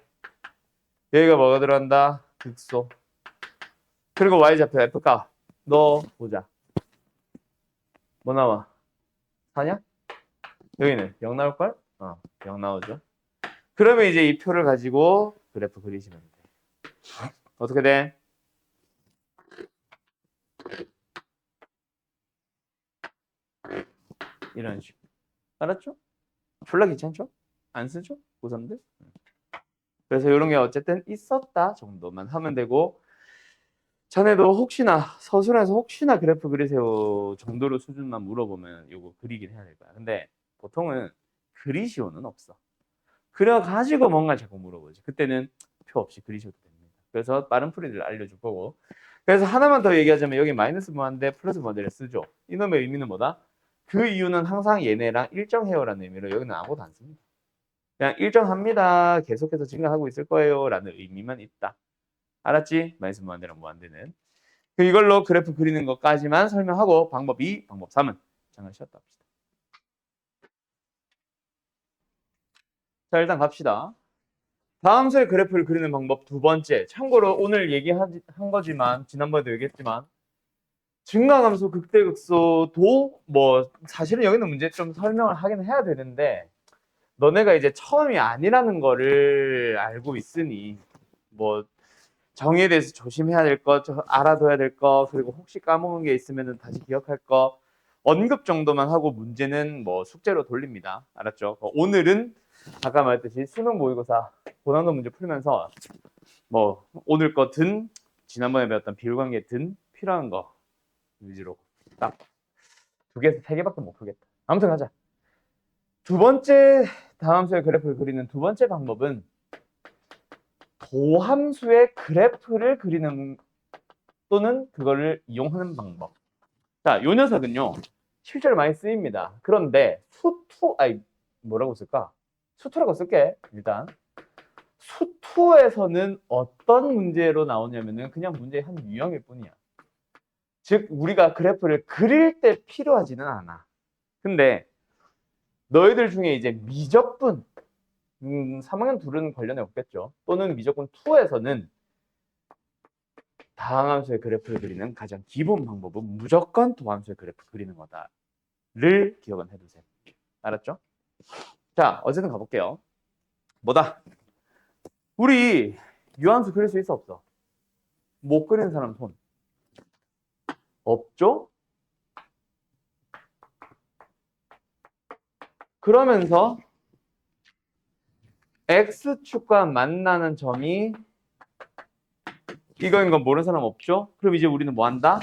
여기가 뭐가 들어간다? 극소. 그리고 y좌표 f값 너 보자. 뭐 나와? 4냐? 여기는 0 나올걸? 0 나오죠. 그러면 이제 이 표를 가지고 그래프 그리시면 돼. 어떻게 돼? 이런 식으로. 알았죠? 졸라 귀찮죠? 안 쓰죠? 고3들? 그래서 이런 게 어쨌든 있었다 정도만 하면 되고 전에도 혹시나 서술에서 혹시나 그래프 그리세요 정도로 수준만 물어보면 이거 그리긴 해야 될 거야. 근데 보통은 그리시오는 없어. 그려가지고 뭔가 자꾸 물어보지. 그때는 표 없이 그리셔도 됩니다. 그래서 빠른 풀이를 알려줄 거고. 그래서 하나만 더 얘기하자면 여기 마이너스 무한대 플러스 무한대를 쓰죠. 이놈의 의미는 뭐다? 그 이유는 항상 얘네랑 일정해요라는 의미로 여기는 아무것도 안 씁니다. 그냥 일정합니다. 계속해서 증가하고 있을 거예요 라는 의미만 있다. 알았지? 마이너스 무한대랑 무한대는. 이걸로 그래프 그리는 것까지만 설명하고 방법 2, 방법 3은 잠깐 쉬었다 합시다. 자, 일단 갑시다. 다음수의 그래프를 그리는 방법 두 번째. 참고로 오늘 얘기한 거지만 지난번에도 얘기했지만 증가함수, 극대극소도 뭐 사실은 여기는 문제 좀 설명을 하긴 해야 되는데 너네가 이제 처음이 아니라는 거를 알고 있으니 뭐 정의에 대해서 조심해야 될 거, 알아둬야 될 거, 그리고 혹시 까먹은 게 있으면 다시 기억할 거 언급 정도만 하고 문제는 뭐 숙제로 돌립니다. 알았죠? 오늘은 아까 말했듯이 수능 모의고사 고난도 문제 풀면서 뭐 오늘 거 든 지난번에 배웠던 비율관계 든 필요한 거 위주로 딱 2개에서 3개밖에 못 풀겠다. 아무튼 가자. 두 번째 다함수의 그래프를 그리는 두 번째 방법은 도함수의 그래프를 그리는 또는 그거를 이용하는 방법. 자, 요 녀석은요 실제로 많이 쓰입니다. 그런데 뭐라고 쓸까? 수투라고 쓸게. 일단 수투에서는 어떤 문제로 나오냐면은 그냥 문제의 한 유형일 뿐이야. 즉 우리가 그래프를 그릴 때 필요하지는 않아. 근데 너희들 중에 이제 미적분 3학년 둘은 관련이 없겠죠. 또는 미적분 2에서는 다항함수의 그래프를 그리는 가장 기본 방법은 무조건 도함수의 그래프 그리는 거다를 기억은 해두세요. 알았죠? 자, 어쨌든 가볼게요. 뭐다? 우리 유함수 그릴 수 있어 없어? 못 그리는 사람 손 없죠? 그러면서 X축과 만나는 점이 이거인 건 모르는 사람 없죠? 그럼 이제 우리는 뭐 한다?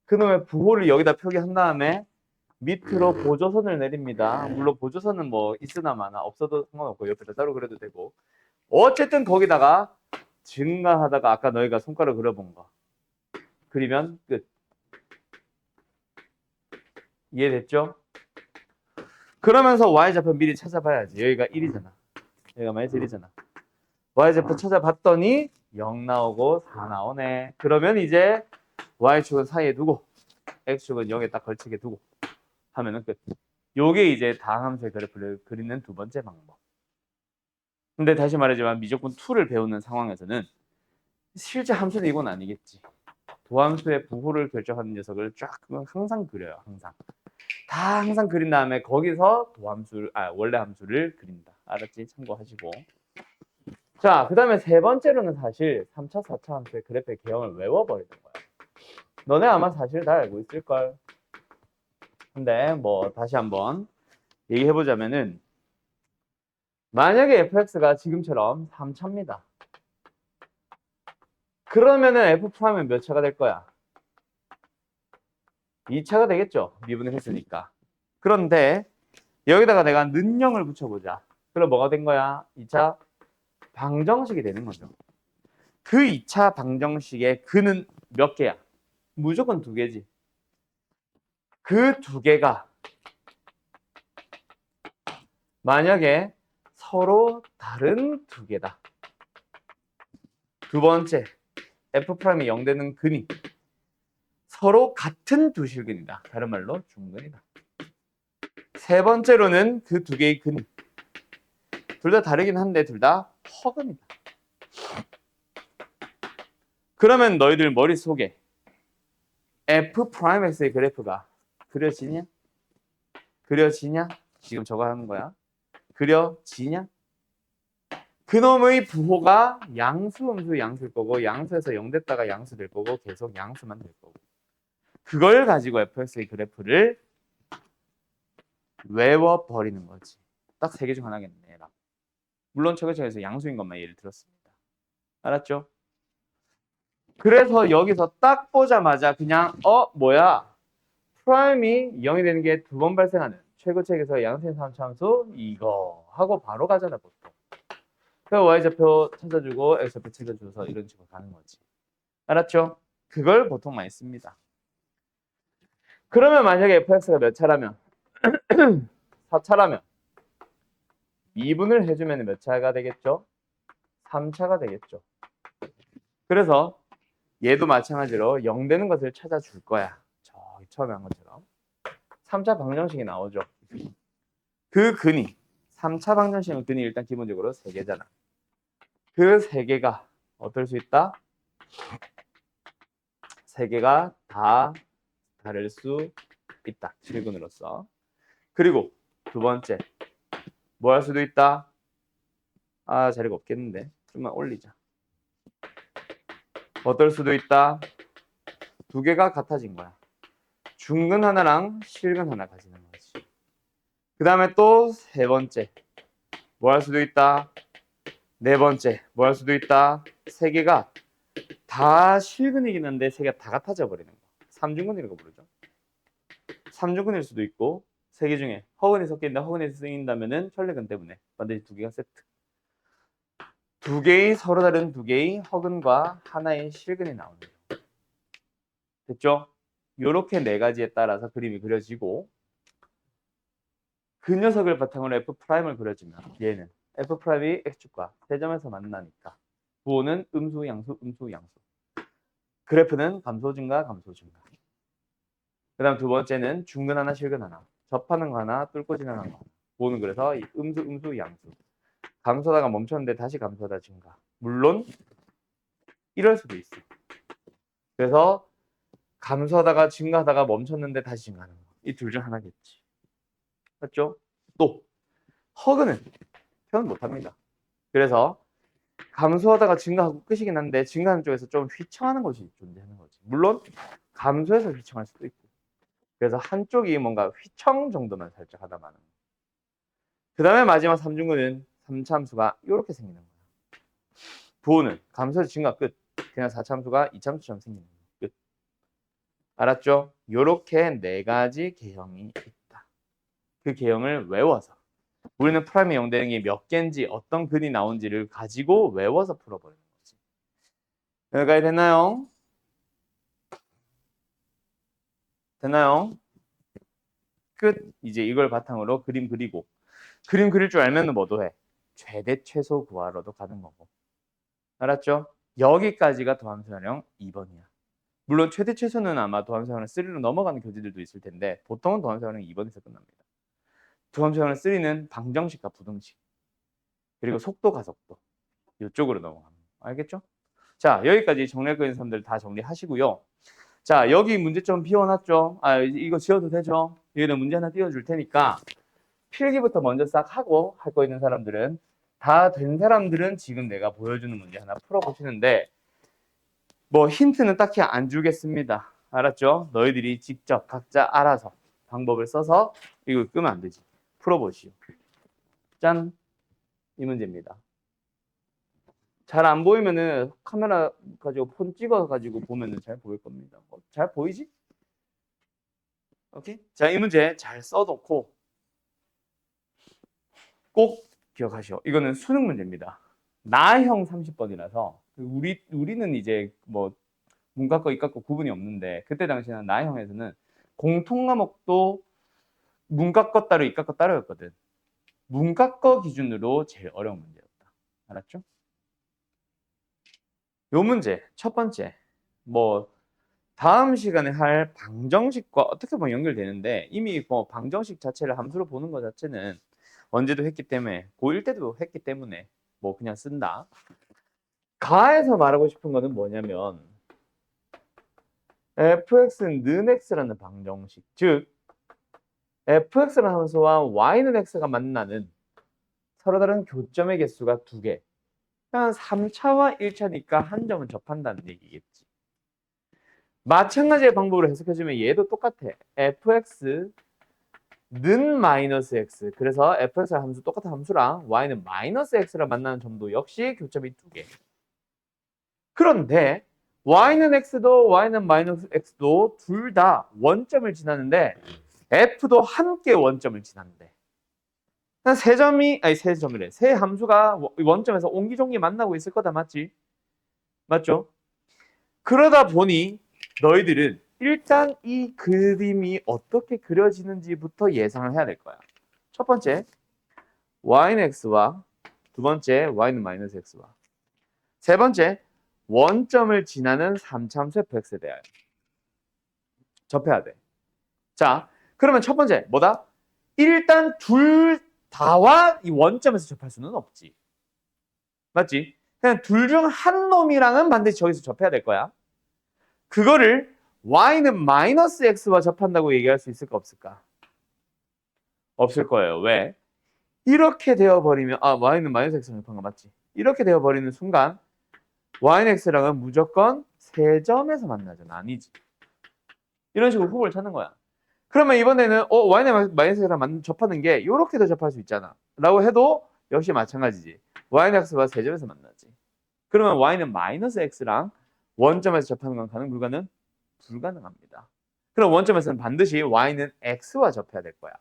그놈의 부호를 여기다 표기한 다음에 밑으로 보조선을 내립니다. 물론 보조선은 뭐 있으나 마나 없어도 상관없고 옆에다 따로 그려도 되고 어쨌든 거기다가 증가하다가 아까 너희가 손가락 그려본 거 그리면 끝. 이해됐죠? 그러면서 y좌표 미리 찾아봐야지. 여기가 1이잖아. 여기가 마이너스 1이잖아. y좌표 찾아봤더니 0 나오고 4 나오네. 그러면 이제 y축은 사이에 두고 x축은 0에 딱 걸치게 두고 하면은 끝. 요게 이제 다항함수의 그래프를 그리는 두 번째 방법. 근데 다시 말하지만 미적분 2를 배우는 상황에서는 실제 함수는 이건 아니겠지. 도함수의 부호를 결정하는 녀석을 쫙 항상 그려요. 항상 그린 다음에 거기서 원래 함수를 그린다. 알았지? 참고하시고. 자, 그 다음에 세 번째로는 사실 3차, 4차 함수의 그래프의 개형을 외워버리는 거야. 너네 아마 사실 다 알고 있을걸. 근데 뭐 다시 한번 얘기해보자면은 만약에 fx가 지금처럼 3차입니다. 그러면은 f'은 몇 차가 될 거야? 2차가 되겠죠. 미분을 했으니까. 그런데 여기다가 내가 는형을 붙여보자. 그럼 뭐가 된 거야? 2차 방정식이 되는 거죠. 그 2차 방정식의 근은 몇 개야? 무조건 2개지. 그 2개가 만약에 서로 다른 두 개다. 두 번째, F'이 0 되는 근이 서로 같은 두 실근이다. 다른 말로 중근이다. 세 번째로는 그 두 개의 근이 둘 다 다르긴 한데 둘 다 허근이다. 그러면 너희들 머릿속에 F'X의 그래프가 그려지냐? 그려지냐? 지금 저거 하는 거야. 그려지냐? 그놈의 부호가 양수, 음수, 양수일 거고 양수에서 0 됐다가 양수 될 거고 계속 양수만 될 거고 그걸 가지고 fx의 그래프를 외워버리는 거지. 딱 세 개 중 하나겠네. 물론 최고층에서 양수인 것만 예를 들었습니다. 알았죠? 그래서 여기서 딱 보자마자 그냥 뭐야 프라임이 0이 되는 게 두 번 발생하는 최고책에서 양수인 3차함수 이거 하고 바로 가잖아 보통. 그 y좌표 찾아주고 x좌표 찾아줘서 이런 식으로 가는 거지. 알았죠? 그걸 보통 많이 씁니다. 그러면 만약에 fx가 몇 차라면 4차라면 2분을 해주면 몇 차가 되겠죠? 3차가 되겠죠. 그래서 얘도 마찬가지로 0 되는 것을 찾아줄 거야. 저기 처음에 한 것처럼. 3차 방정식이 나오죠. 그 근이 3차 방정식의 근이 일단 기본적으로 3개잖아. 그 3개가 어떨 수 있다? 3개가 다 다를 수 있다. 실근으로서. 그리고 두 번째 뭐 할 수도 있다? 자리가 없겠는데 좀만 올리자. 어떨 수도 있다? 두 개가 같아진 거야. 중근 하나랑 실근 하나 가지는 거지. 그 다음에 또 세 번째 뭐 할 수도 있다? 네 번째 뭐 할 수도 있다? 세 개가 다 실근이긴 한데 세 개가 다 같아져 버리는 거. 삼중근이라고 부르죠. 삼중근일 수도 있고 세 개 중에 허근이 섞인다, 허근이 쓰인다면은 천리근 때문에 반드시 두 개가 세트. 두 개의 서로 다른 두 개의 허근과 하나의 실근이 나오는 거. 됐죠? 요렇게 네 가지에 따라서 그림이 그려지고 그 녀석을 바탕으로 F'을 그려주면 얘는 F'이 X축과 세 점에서 만나니까 부호는 음수, 양수, 음수, 양수. 그래프는 감소 증가, 감소 증가. 그 다음 두 번째는 중근 하나, 실근 하나. 접하는 거 하나, 뚫고 지나가는 거 하나. 부호는 그래서 음수, 음수, 양수. 감소하다가 멈췄는데 다시 감소하다 증가. 물론 이럴 수도 있어. 그래서 감소하다가 증가하다가 멈췄는데 다시 증가하는 거. 이 둘 중 하나겠지. 맞죠? 또 허그는 표현 못합니다. 그래서 감소하다가 증가하고 끝이긴 한데 증가하는 쪽에서 좀 휘청하는 것이 존재하는 거지. 물론 감소해서 휘청할 수도 있고. 그래서 한쪽이 뭔가 휘청 정도만 살짝 하다 마는 거. 그 다음에 마지막 3중근은 3차함수가 이렇게 생기는 거야. 부호는 감소해서 증가 끝. 그냥 4차함수가 2차함수처럼 생기는 거야. 끝. 알았죠? 요렇게 네 가지 개형이 있다. 그 개형을 외워서 우리는 프라임이 0 되는 게 몇 개인지 어떤 근이 나온지를 가지고 외워서 풀어버리는 거지. 여기까지 됐나요? 됐나요? 끝. 이제 이걸 바탕으로 그림 그리고 그림 그릴 줄 알면 뭐도 해? 최대 최소 구하러도 가는 거고. 알았죠? 여기까지가 도함수활용 2번이야. 물론 최대 최소는 아마 도함수활용 3로 넘어가는 교재들도 있을 텐데 보통은 도함수활용 2번에서 끝납니다. 도함수활용 3는 방정식과 부등식 그리고 속도 가속도 이쪽으로 넘어갑니다. 알겠죠? 자, 여기까지 정리할 거 있는 사람들 다 정리하시고요. 자, 여기 문제점 비워놨죠? 이거 지워도 되죠? 여기다 문제 하나 띄워줄 테니까 필기부터 먼저 싹 하고 할 거 있는 사람들은 다 된 사람들은 지금 내가 보여주는 문제 하나 풀어보시는데 뭐 힌트는 딱히 안 주겠습니다. 알았죠? 너희들이 직접 각자 알아서 방법을 써서 이거 끄면 안 되지. 풀어보시오. 짠! 이 문제입니다. 잘 안 보이면은 카메라 가지고 폰 찍어 가지고 보면은 잘 보일 겁니다. 잘 보이지? 오케이? 자, 이 문제 잘 써놓고 꼭 기억하시오. 이거는 수능 문제입니다. 나형 30번이라서 우리는 이제 뭐 문과 거 이과 거 구분이 없는데 그때 당시에는 나형에서는 공통 과목도 문과 거 따로 이과 거 따로였거든. 문과거 기준으로 제일 어려운 문제였다. 알았죠? 요 문제 첫 번째 뭐 다음 시간에 할 방정식과 어떻게 보면 연결되는데 이미 뭐 방정식 자체를 함수로 보는 것 자체는 언제도 했기 때문에 고1 때도 했기 때문에 뭐 그냥 쓴다. 가에서 말하고 싶은 거는 뭐냐면 fx는 x라는 방정식, 즉 fx라는 함수와 y는 x가 만나는 서로 다른 교점의 개수가 2개. 그냥 3차와 1차니까 한 점은 접한다는 얘기겠지. 마찬가지의 방법으로 해석해주면 얘도 똑같아. fx는 마이너스 x. 그래서 fx의 함수 똑같은 함수랑 y는 마이너스 x를 만나는 점도 역시 교점이 2개. 그런데 y는 x도 y는 마이너스 x도 둘 다 원점을 지나는데 f도 함께 원점을 지난대. 세 점이 아니 세 점이래. 세 함수가 원점에서 옹기종기 만나고 있을 거다. 맞지? 맞죠? 그러다 보니 너희들은 일단 이 그림이 어떻게 그려지는지부터 예상을 해야 될 거야. 첫 번째 y는 x와 두 번째 y는 마이너스 x와 세 번째 원점을 지나는 3차함수 fx에 대하여 접해야 돼. 자, 그러면 첫 번째 뭐다? 일단 둘 다와 이 원점에서 접할 수는 없지. 맞지? 그냥 둘 중 한 놈이랑은 반드시 저기서 접해야 될 거야. 그거를 y는 마이너스 x와 접한다고 얘기할 수 있을까 없을까? 없을 거예요. 왜? 이렇게 되어버리면 y는 마이너스 x와 접한 거 맞지? 이렇게 되어버리는 순간 y는 x랑은 무조건 세 점에서 만나잖아. 아니지. 이런 식으로 후보를 찾는 거야. 그러면 이번에는 y는 마이너스 x랑 접하는 게 이렇게도 접할 수 있잖아. 라고 해도 역시 마찬가지지. y는 x와 세 점에서 만나지. 그러면 y는 마이너스 x랑 원점에서 접하는 건 가능 불가능? 불가능합니다. 그럼 원점에서는 반드시 y는 x와 접해야 될 거야.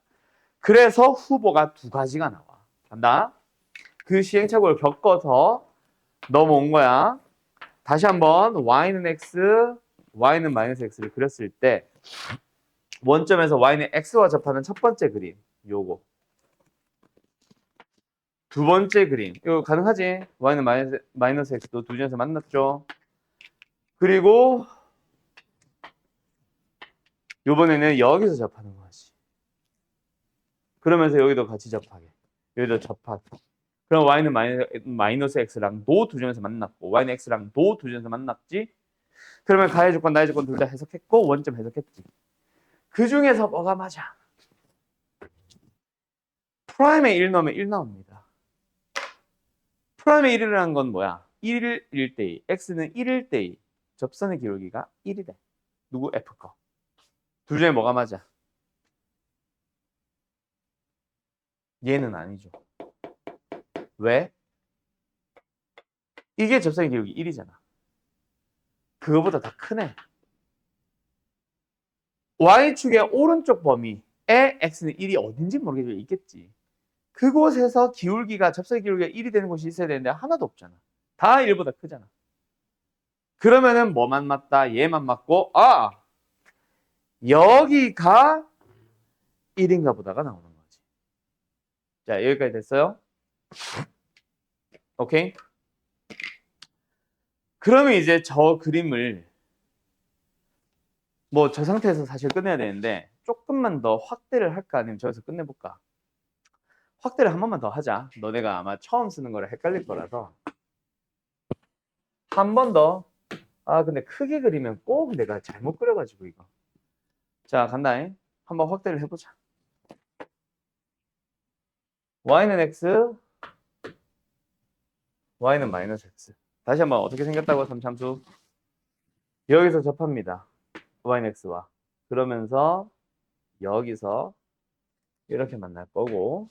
그래서 후보가 두 가지가 나와. 간다. 그 시행착오를 겪어서 넘어온 거야. 다시 한번 y는 x, y는 마이너스 x를 그렸을 때 원점에서 y는 x와 접하는 첫 번째 그림 요거. 두 번째 그림 이거 가능하지? y는 마이너스 x도 두 점에서 만났죠. 그리고 요번에는 여기서 접하는 거지. 그러면서 여기도 같이 접하게. 여기도 접하게. 그럼 y는 마이너스 x랑 도 두 점에서 만났고 y는 x랑 도 두 점에서 만났지. 그러면 가의 조건, 나의 조건 둘 다 해석했고 원점 해석했지. 그 중에서 뭐가 맞아? 프라임에 1 넣으면 1 나옵니다. 프라임에 1이라는 건 뭐야? 1일 때 2. x는 1일 때 2. 접선의 기울기가 1이래. 누구? f 거. 둘 중에 뭐가 맞아? 얘는 아니죠. 왜? 이게 접선의 기울기 1이잖아. 그거보다 더 크네. y축의 오른쪽 범위에 x는 1이 어딘지 모르겠지만 있겠지. 그곳에서 기울기가 접선의 기울기가 1이 되는 곳이 있어야 되는데 하나도 없잖아. 다 1보다 크잖아. 그러면은 뭐만 맞다? 얘만 맞고 여기가 1인가 보다가 나오는 거지. 자, 여기까지 됐어요? 오케이? 그러면 이제 저 그림을 뭐 저 상태에서 사실 끝내야 되는데 조금만 더 확대를 할까 아니면 저기서 끝내볼까? 확대를 한 번만 더 하자. 너네가 아마 처음 쓰는 거라 헷갈릴 거라서 한 번 더. 근데 크게 그리면 꼭 내가 잘못 그려가지고 이거. 자, 간다잉. 한번 확대를 해보자. y는 x, y는 마이너스 x. 다시 한번 어떻게 생겼다고 삼참수? 여기서 접합니다. y는 x와. 그러면서 여기서 이렇게 만날 거고.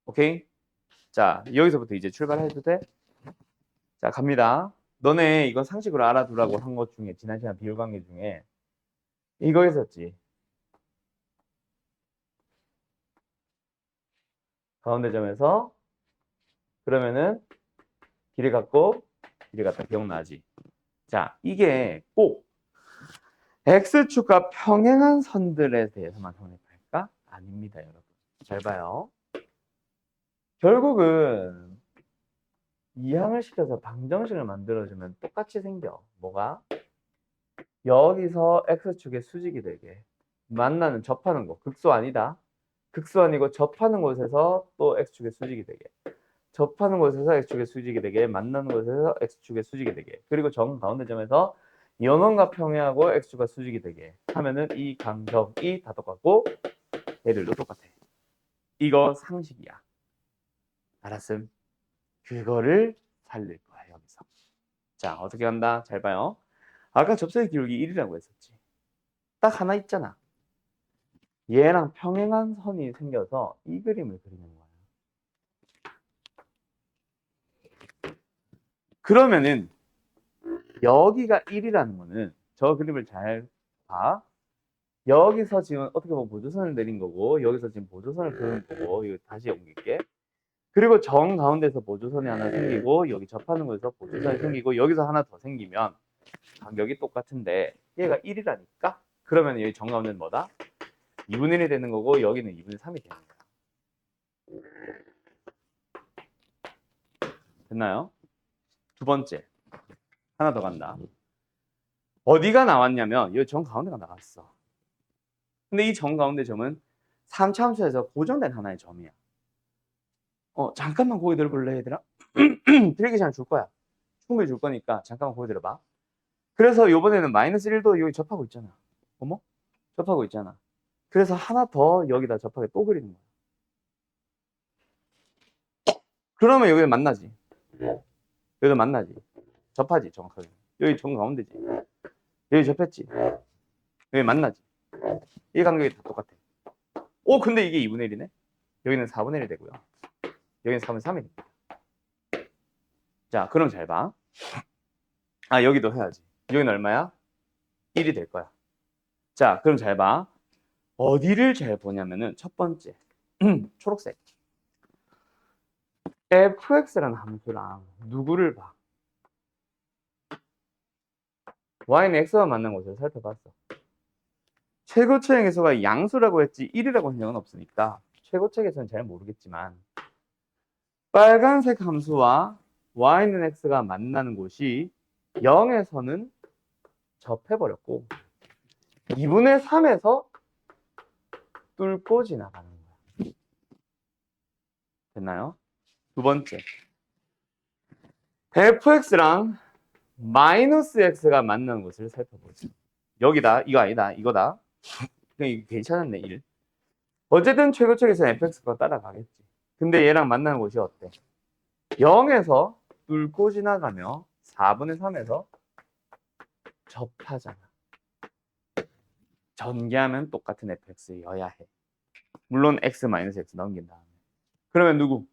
오케이? 자, 여기서부터 이제 출발해도 돼? 자, 갑니다. 너네 이건 상식으로 알아두라고 한 것 중에 지난 시간 비율관계 중에 이거 있었지. 가운데 점에서 그러면은 길이 같고 길이 같다. 기억나지? 자, 이게 꼭 X축과 평행한 선들에 대해서만 성립할까? 아닙니다, 여러분. 잘 봐요. 결국은 이항을 시켜서 방정식을 만들어주면 똑같이 생겨. 뭐가? 여기서 x축의 수직이 되게 만나는 접하는 곳, 극소 아니다. 극소 아니고 접하는 곳에서 또 x축의 수직이 되게, 접하는 곳에서 x축의 수직이 되게, 만나는 곳에서 x축의 수직이 되게, 그리고 정 가운데 점에서 연원과 평행하고 x축과 수직이 되게 하면은 이 간격이 다 똑같고 얘들도 똑같아. 이거 상식이야. 알았음? 그거를 살릴 거야 여기서. 자, 어떻게 한다? 잘 봐요. 아까 접선의 기울기 1이라고 했었지. 딱 하나 있잖아. 얘랑 평행한 선이 생겨서 이 그림을 그리는 거야. 그러면은 여기가 1이라는 거는 저 그림을 잘 봐. 여기서 지금 어떻게 보면 보조선을 내린 거고 여기서 지금 보조선을 그는 거고 이거 다시 옮길게. 그리고 정 가운데서 보조선이 하나 생기고 여기 접하는 곳에서 보조선이 생기고 여기서 하나 더 생기면 간격이 똑같은데 얘가 1이라니까? 그러면 여기 정 가운데는 뭐다? 2분의 1이 되는 거고 여기는 2분의 3이 되는 거야. 됐나요? 두 번째 하나 더 간다. 어디가 나왔냐면 여기 정 가운데가 나왔어. 근데 이 정 가운데 점은 3차 함수에서 고정된 하나의 점이야. 잠깐만 고개 들어볼래 얘들아? 들기 시간 줄 거야. 충분히 줄 거니까 잠깐만 고개 들어봐. 그래서 이번에는 마이너스 1도 여기 접하고 있잖아. 어머? 접하고 있잖아. 그래서 하나 더 여기다 접하게 또 그리는 거야. 그러면 여기 만나지. 여기도 만나지. 접하지 정확하게. 여기 정 가운데지. 여기 접했지. 여기 만나지. 이 간격이 다 똑같아. 근데 이게 2분의 1이네? 여기는 4분의 1 되고요. 여기는 3분의 3이 됩니다. 자, 그럼 잘 봐. 여기도 해야지. 여기는 얼마야? 1이 될 거야. 자, 그럼 잘 봐. 어디를 잘 보냐면은 첫 번째. 초록색. fx라는 함수랑 누구를 봐? y는 x와 맞는 곳을 살펴봤어. 최고차항에서가 양수라고 했지 1이라고 한 적은 없으니까 최고차항에서는 잘 모르겠지만 빨간색 함수와 y는 x가 만나는 곳이 0에서는 접해버렸고 2분의 3에서 뚫고 지나가는 거야. 됐나요? 두 번째. fx랑 마이너스 x가 만나는 곳을 살펴보죠. 여기다, 이거 아니다, 이거다. 이거 괜찮았네, 1. 어쨌든 최고쪽에서 fx가 따라가겠지. 근데 얘랑 만나는 곳이 어때? 0에서 뚫고 지나가며 4분의 3에서 접하잖아. 전개하면 똑같은 fx여야 해. 물론 x, x 넘긴 다음에. 그러면 누구?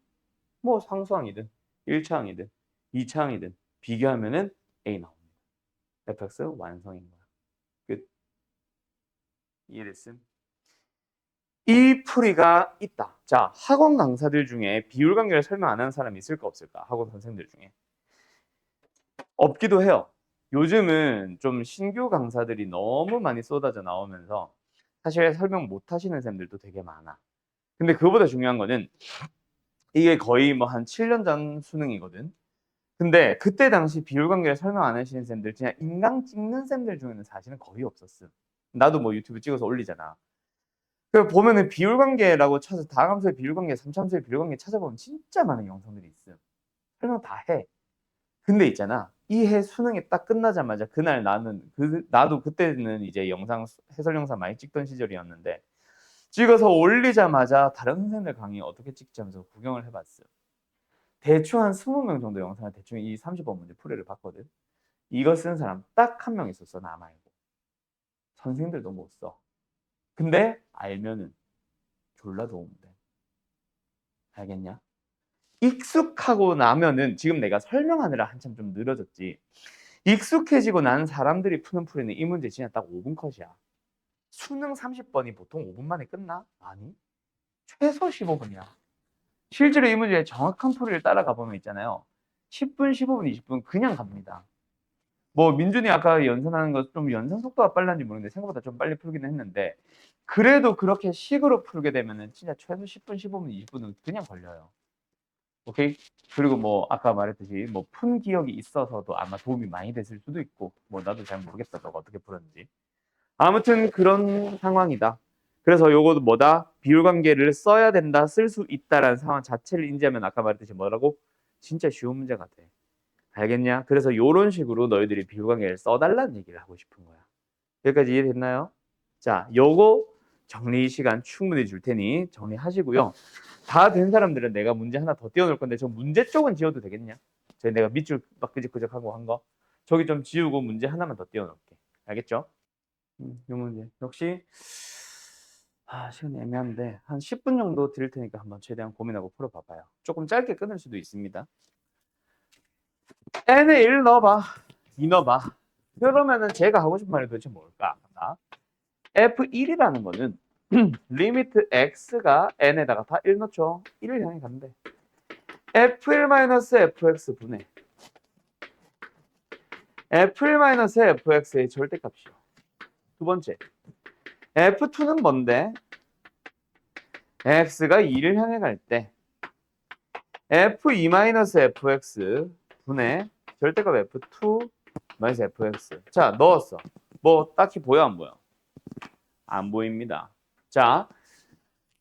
뭐 상수항이든 1차항이든 2차항이든 비교하면은 A 나옵니다. fx 완성인 거야. 끝. 이해됐음? 이 풀이가 있다. 자, 학원 강사들 중에 비율 관계를 설명 안 하는 사람이 있을까 없을까? 학원 선생님들 중에. 없기도 해요. 요즘은 좀 신규 강사들이 너무 많이 쏟아져 나오면서 사실 설명 못 하시는 쌤들도 되게 많아. 근데 그거보다 중요한 거는 이게 거의 뭐 한 7년 전 수능이거든. 근데 그때 당시 비율 관계를 설명 안 하시는 쌤들, 그냥 인강 찍는 쌤들 중에는 사실은 거의 없었음. 나도 뭐 유튜브 찍어서 올리잖아. 그 보면은 비율 관계라고 쳐서 다함수의 비율 관계, 삼차함수의 비율 관계 찾아보면 진짜 많은 영상들이 있음. 설명 다 해. 근데 있잖아. 이 해 수능이 딱 끝나자마자 그날 나도 그때는 이제 해설 영상 많이 찍던 시절이었는데 찍어서 올리자마자 다른 선생님들 강의 어떻게 찍지 하면서 구경을 해봤어요. 대충 한 20명 정도 영상을 대충 이 30번 문제 풀이를 봤거든. 이거 쓴 사람 딱 한 명 있었어, 나 말고. 선생님들도 못 써. 근데 알면은 졸라 도움돼. 알겠냐? 익숙하고 나면은 지금 내가 설명하느라 한참 좀 늘어졌지. 익숙해지고 난 사람들이 푸는 풀이는 이 문제 진짜 딱 5분 컷이야. 수능 30번이 보통 5분 만에 끝나? 아니, 최소 15분이야. 실제로 이 문제의 정확한 풀이를 따라가 보면 있잖아요. 10분, 15분, 20분 그냥 갑니다. 뭐 민준이 아까 연산하는 거 좀 연산 속도가 빨랐는지 모르겠는데 생각보다 좀 빨리 풀기는 했는데 그래도 그렇게 식으로 풀게 되면은 진짜 최소 10분, 15분, 20분은 그냥 걸려요. 오케이? 그리고 뭐 아까 말했듯이 뭐 푼 기억이 있어서도 아마 도움이 많이 됐을 수도 있고 뭐 나도 잘 모르겠다 너가 어떻게 풀었는지. 아무튼 그런 상황이다. 그래서 요거도 뭐다? 비율 관계를 써야 된다, 쓸 수 있다라는 상황 자체를 인지하면 아까 말했듯이 뭐라고? 진짜 쉬운 문제가 돼. 알겠냐? 그래서 요런 식으로 너희들이 비율 관계를 써달라는 얘기를 하고 싶은 거야. 여기까지 이해됐나요? 자, 요거 정리 시간 충분히 줄 테니 정리하시고요. 다 된 사람들은 내가 문제 하나 더 띄워놓을 건데 저 문제 쪽은 지워도 되겠냐? 저 내가 밑줄 막 끄적끄적하고 한 거. 저기 좀 지우고 문제 하나만 더 띄워놓을게. 알겠죠? 요 문제. 역시 시간이 애매한데 한 10분 정도 드릴 테니까 한번 최대한 고민하고 풀어봐봐요. 조금 짧게 끊을 수도 있습니다. n에 1 넣어봐. 2 넣어봐. 그러면은 제가 하고 싶은 말이 도대체 뭘까? F1이라는 거는 리미트 x가 n에다가 다 1 넣죠. 1을 향해 간대. F1-fx 분의 F1-fx의 절대값이요. 두 번째, F2는 뭔데? x가 2를 향해 갈 때 F2-fx 분의 절대값 F2-fx. 자, 넣었어. 뭐 딱히 보여 안 보여? 안 보입니다. 자,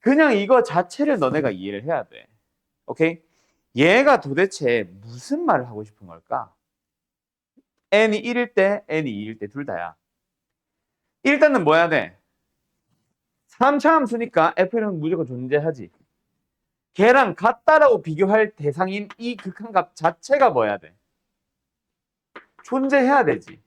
그냥 이거 자체를 너네가 이해를 해야 돼. 오케이? 얘가 도대체 무슨 말을 하고 싶은 걸까? n이 1일 때, n이 2일 때 둘 다야. 일단은 뭐 해야 돼? 3차 함수니까 f는 무조건 존재하지. 걔랑 같다라고 비교할 대상인 이 극한값 자체가 뭐 해야 돼? 존재해야 되지.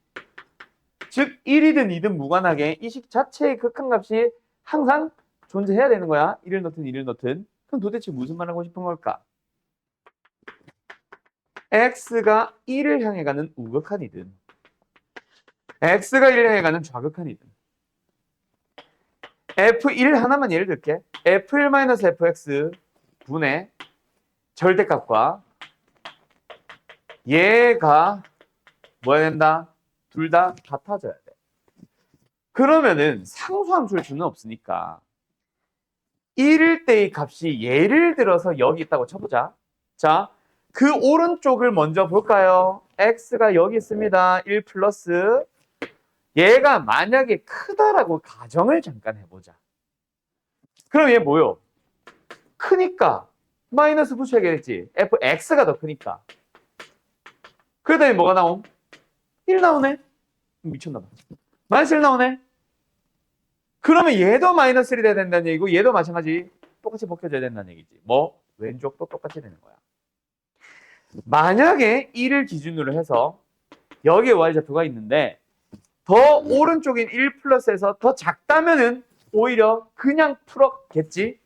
즉 1이든 2든 무관하게 이 식 자체의 극한값이 항상 존재해야 되는 거야. 1을 넣든 2를 넣든. 그럼 도대체 무슨 말 하고 싶은 걸까? x가 1을 향해 가는 우극한이든 x가 1을 향해 가는 좌극한이든 f1 하나만 예를 들게. f1-fx 분의 절대값과 얘가 뭐 해야 된다? 둘 다 같아져야 돼. 그러면은 상수함수일 수는 없으니까 1일 때의 값이 예를 들어서 여기 있다고 쳐보자. 자, 그 오른쪽을 먼저 볼까요? x가 여기 있습니다. 1 플러스 얘가 만약에 크다라고 가정을 잠깐 해보자. 그럼 얘 뭐요? 크니까 마이너스 붙여야겠지. fx가 더 크니까. 그러더니 뭐가 나옴? 1 나오네? 미쳤나봐. 마이너스 1 나오네? 그러면 얘도 마이너스 1이 돼야 된다는 얘기고 얘도 마찬가지 똑같이 벗겨져야 된다는 얘기지. 뭐? 왼쪽도 똑같이 되는 거야. 만약에 1을 기준으로 해서 여기에 y좌표가 있는데 더 오른쪽인 1 플러스에서 더 작다면은 오히려 그냥 풀었겠지.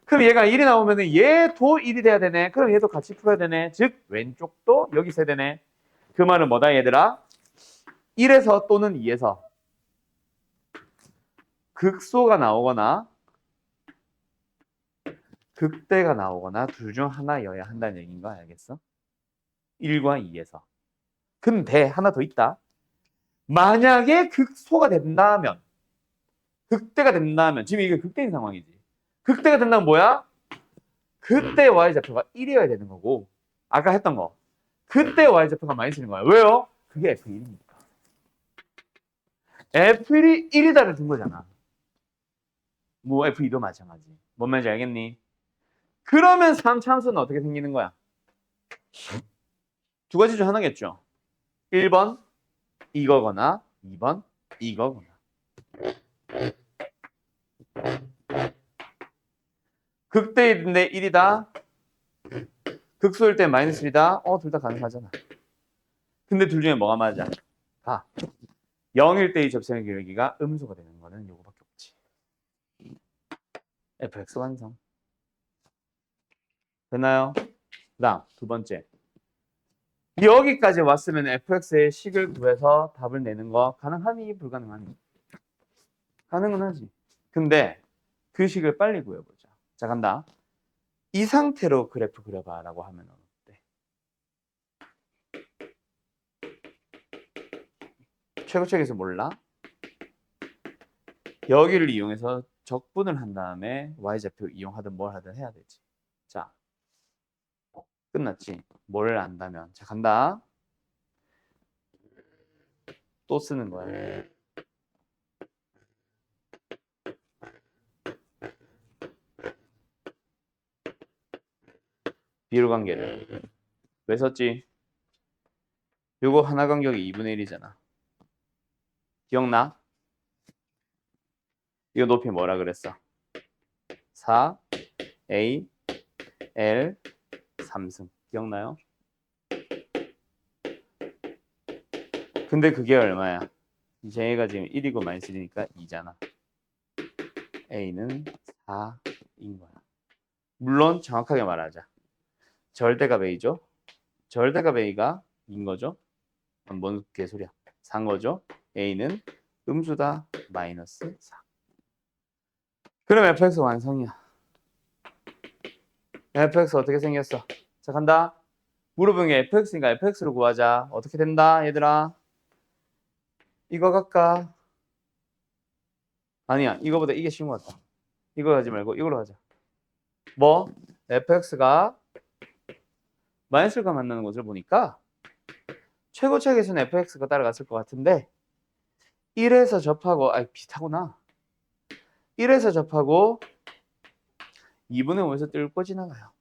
그럼 얘가 1이 나오면은 얘도 1이 돼야 되네. 그럼 얘도 같이 풀어야 되네. 즉 왼쪽도 여기 있어야 되네. 그 말은 뭐다 얘들아? 1에서 또는 2에서 극소가 나오거나 극대가 나오거나 둘 중 하나여야 한다는 얘기인 거 알겠어? 1과 2에서. 근데 하나 더 있다. 만약에 극소가 된다면 극대가 된다면 지금 이게 극대인 상황이지. 극대가 된다면 뭐야? 그때 y좌표가 1이어야 되는 거고 아까 했던 거 그때 y좌표가 많이 쓰는 거야. 왜요? 그게 F1이니까. F1이 1이다를 둔 거잖아. 뭐 F2도 마찬가지. 뭔 말인지 알겠니? 그러면 3차 함수는 어떻게 생기는 거야? 두 가지 중 하나겠죠. 1번 이거거나 2번 이거거나. 극대인데 1이다. 극소일 때 마이너스 1이다. 둘 다 가능하잖아. 근데 둘 중에 뭐가 맞아? 0일 때의 접선의 기울기가 음수가 되는 거는 요거밖에 없지. fx 완성. 됐나요? 그 다음 두 번째. 여기까지 왔으면 fx의 식을 구해서 답을 내는 거 가능하니 불가능하니? 가능은 하지. 근데 그 식을 빨리 구해보자. 자 간다. 이 상태로 그래프 그려봐 라고 하면 어때? 최고책에서 몰라. 여기를 이용해서 적분을 한 다음에 y좌표 이용하든 뭘 하든 해야 되지. 자, 끝났지. 뭘 안다면. 자, 간다. 또 쓰는 거야. 비율 관계를. 왜 썼지? 요거 하나 간격이 2분의 1이잖아. 기억나? 이거 높이 뭐라 그랬어? 4, A, L, 3승. 기억나요? 근데 그게 얼마야? J가 지금 1이고 마이너스1이니까 2잖아. A는 4인 거야. 물론 정확하게 말하자. 절대값 A죠? 절대값 A가 2인 거죠? 뭔 개소리야. 4인 거죠? A는 음수다. 마이너스 4. 그럼 fx 완성이야. fx 어떻게 생겼어? 자, 간다. 물어본 게 fx니까 fx를 구하자. 어떻게 된다, 얘들아? 이거 갈까? 아니야, 이거보다 이게 쉬운 것 같다. 이거 하지 말고 이걸로 하자. 뭐? fx가 마이너스가 만나는 것을 보니까 최고책에서는 fx가 따라갔을 것 같은데 1에서 접하고, 비슷하구나. 1에서 접하고 2분의 5에서 뚫고 지나가요.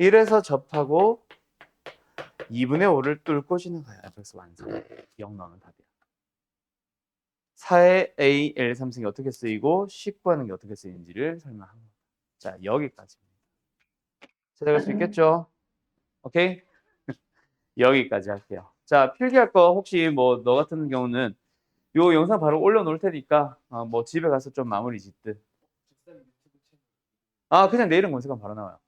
1에서 접하고 2분의 5를 뚫고 지나가요. fx 완성. 0 나오는 답이야. 4의 a, l, 3승이 어떻게 쓰이고 19하는 게 어떻게 쓰이는지를 설명합니다. 자, 여기까지입니다. 찾아갈 수 있겠죠? 오케이? 여기까지 할게요. 자, 필기할 거 혹시 뭐 너 같은 경우는 요 영상 바로 올려놓을 테니까 뭐 집에 가서 좀 마무리 짓듯. 그냥 내일은 검색하면 바로 나와요.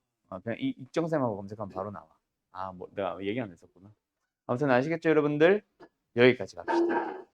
그냥 익정쌤하고 검색하면 바로 나와. 뭐 내가 얘기 안 했었구나. 아무튼 아시겠죠, 여러분들? 여기까지 갑시다.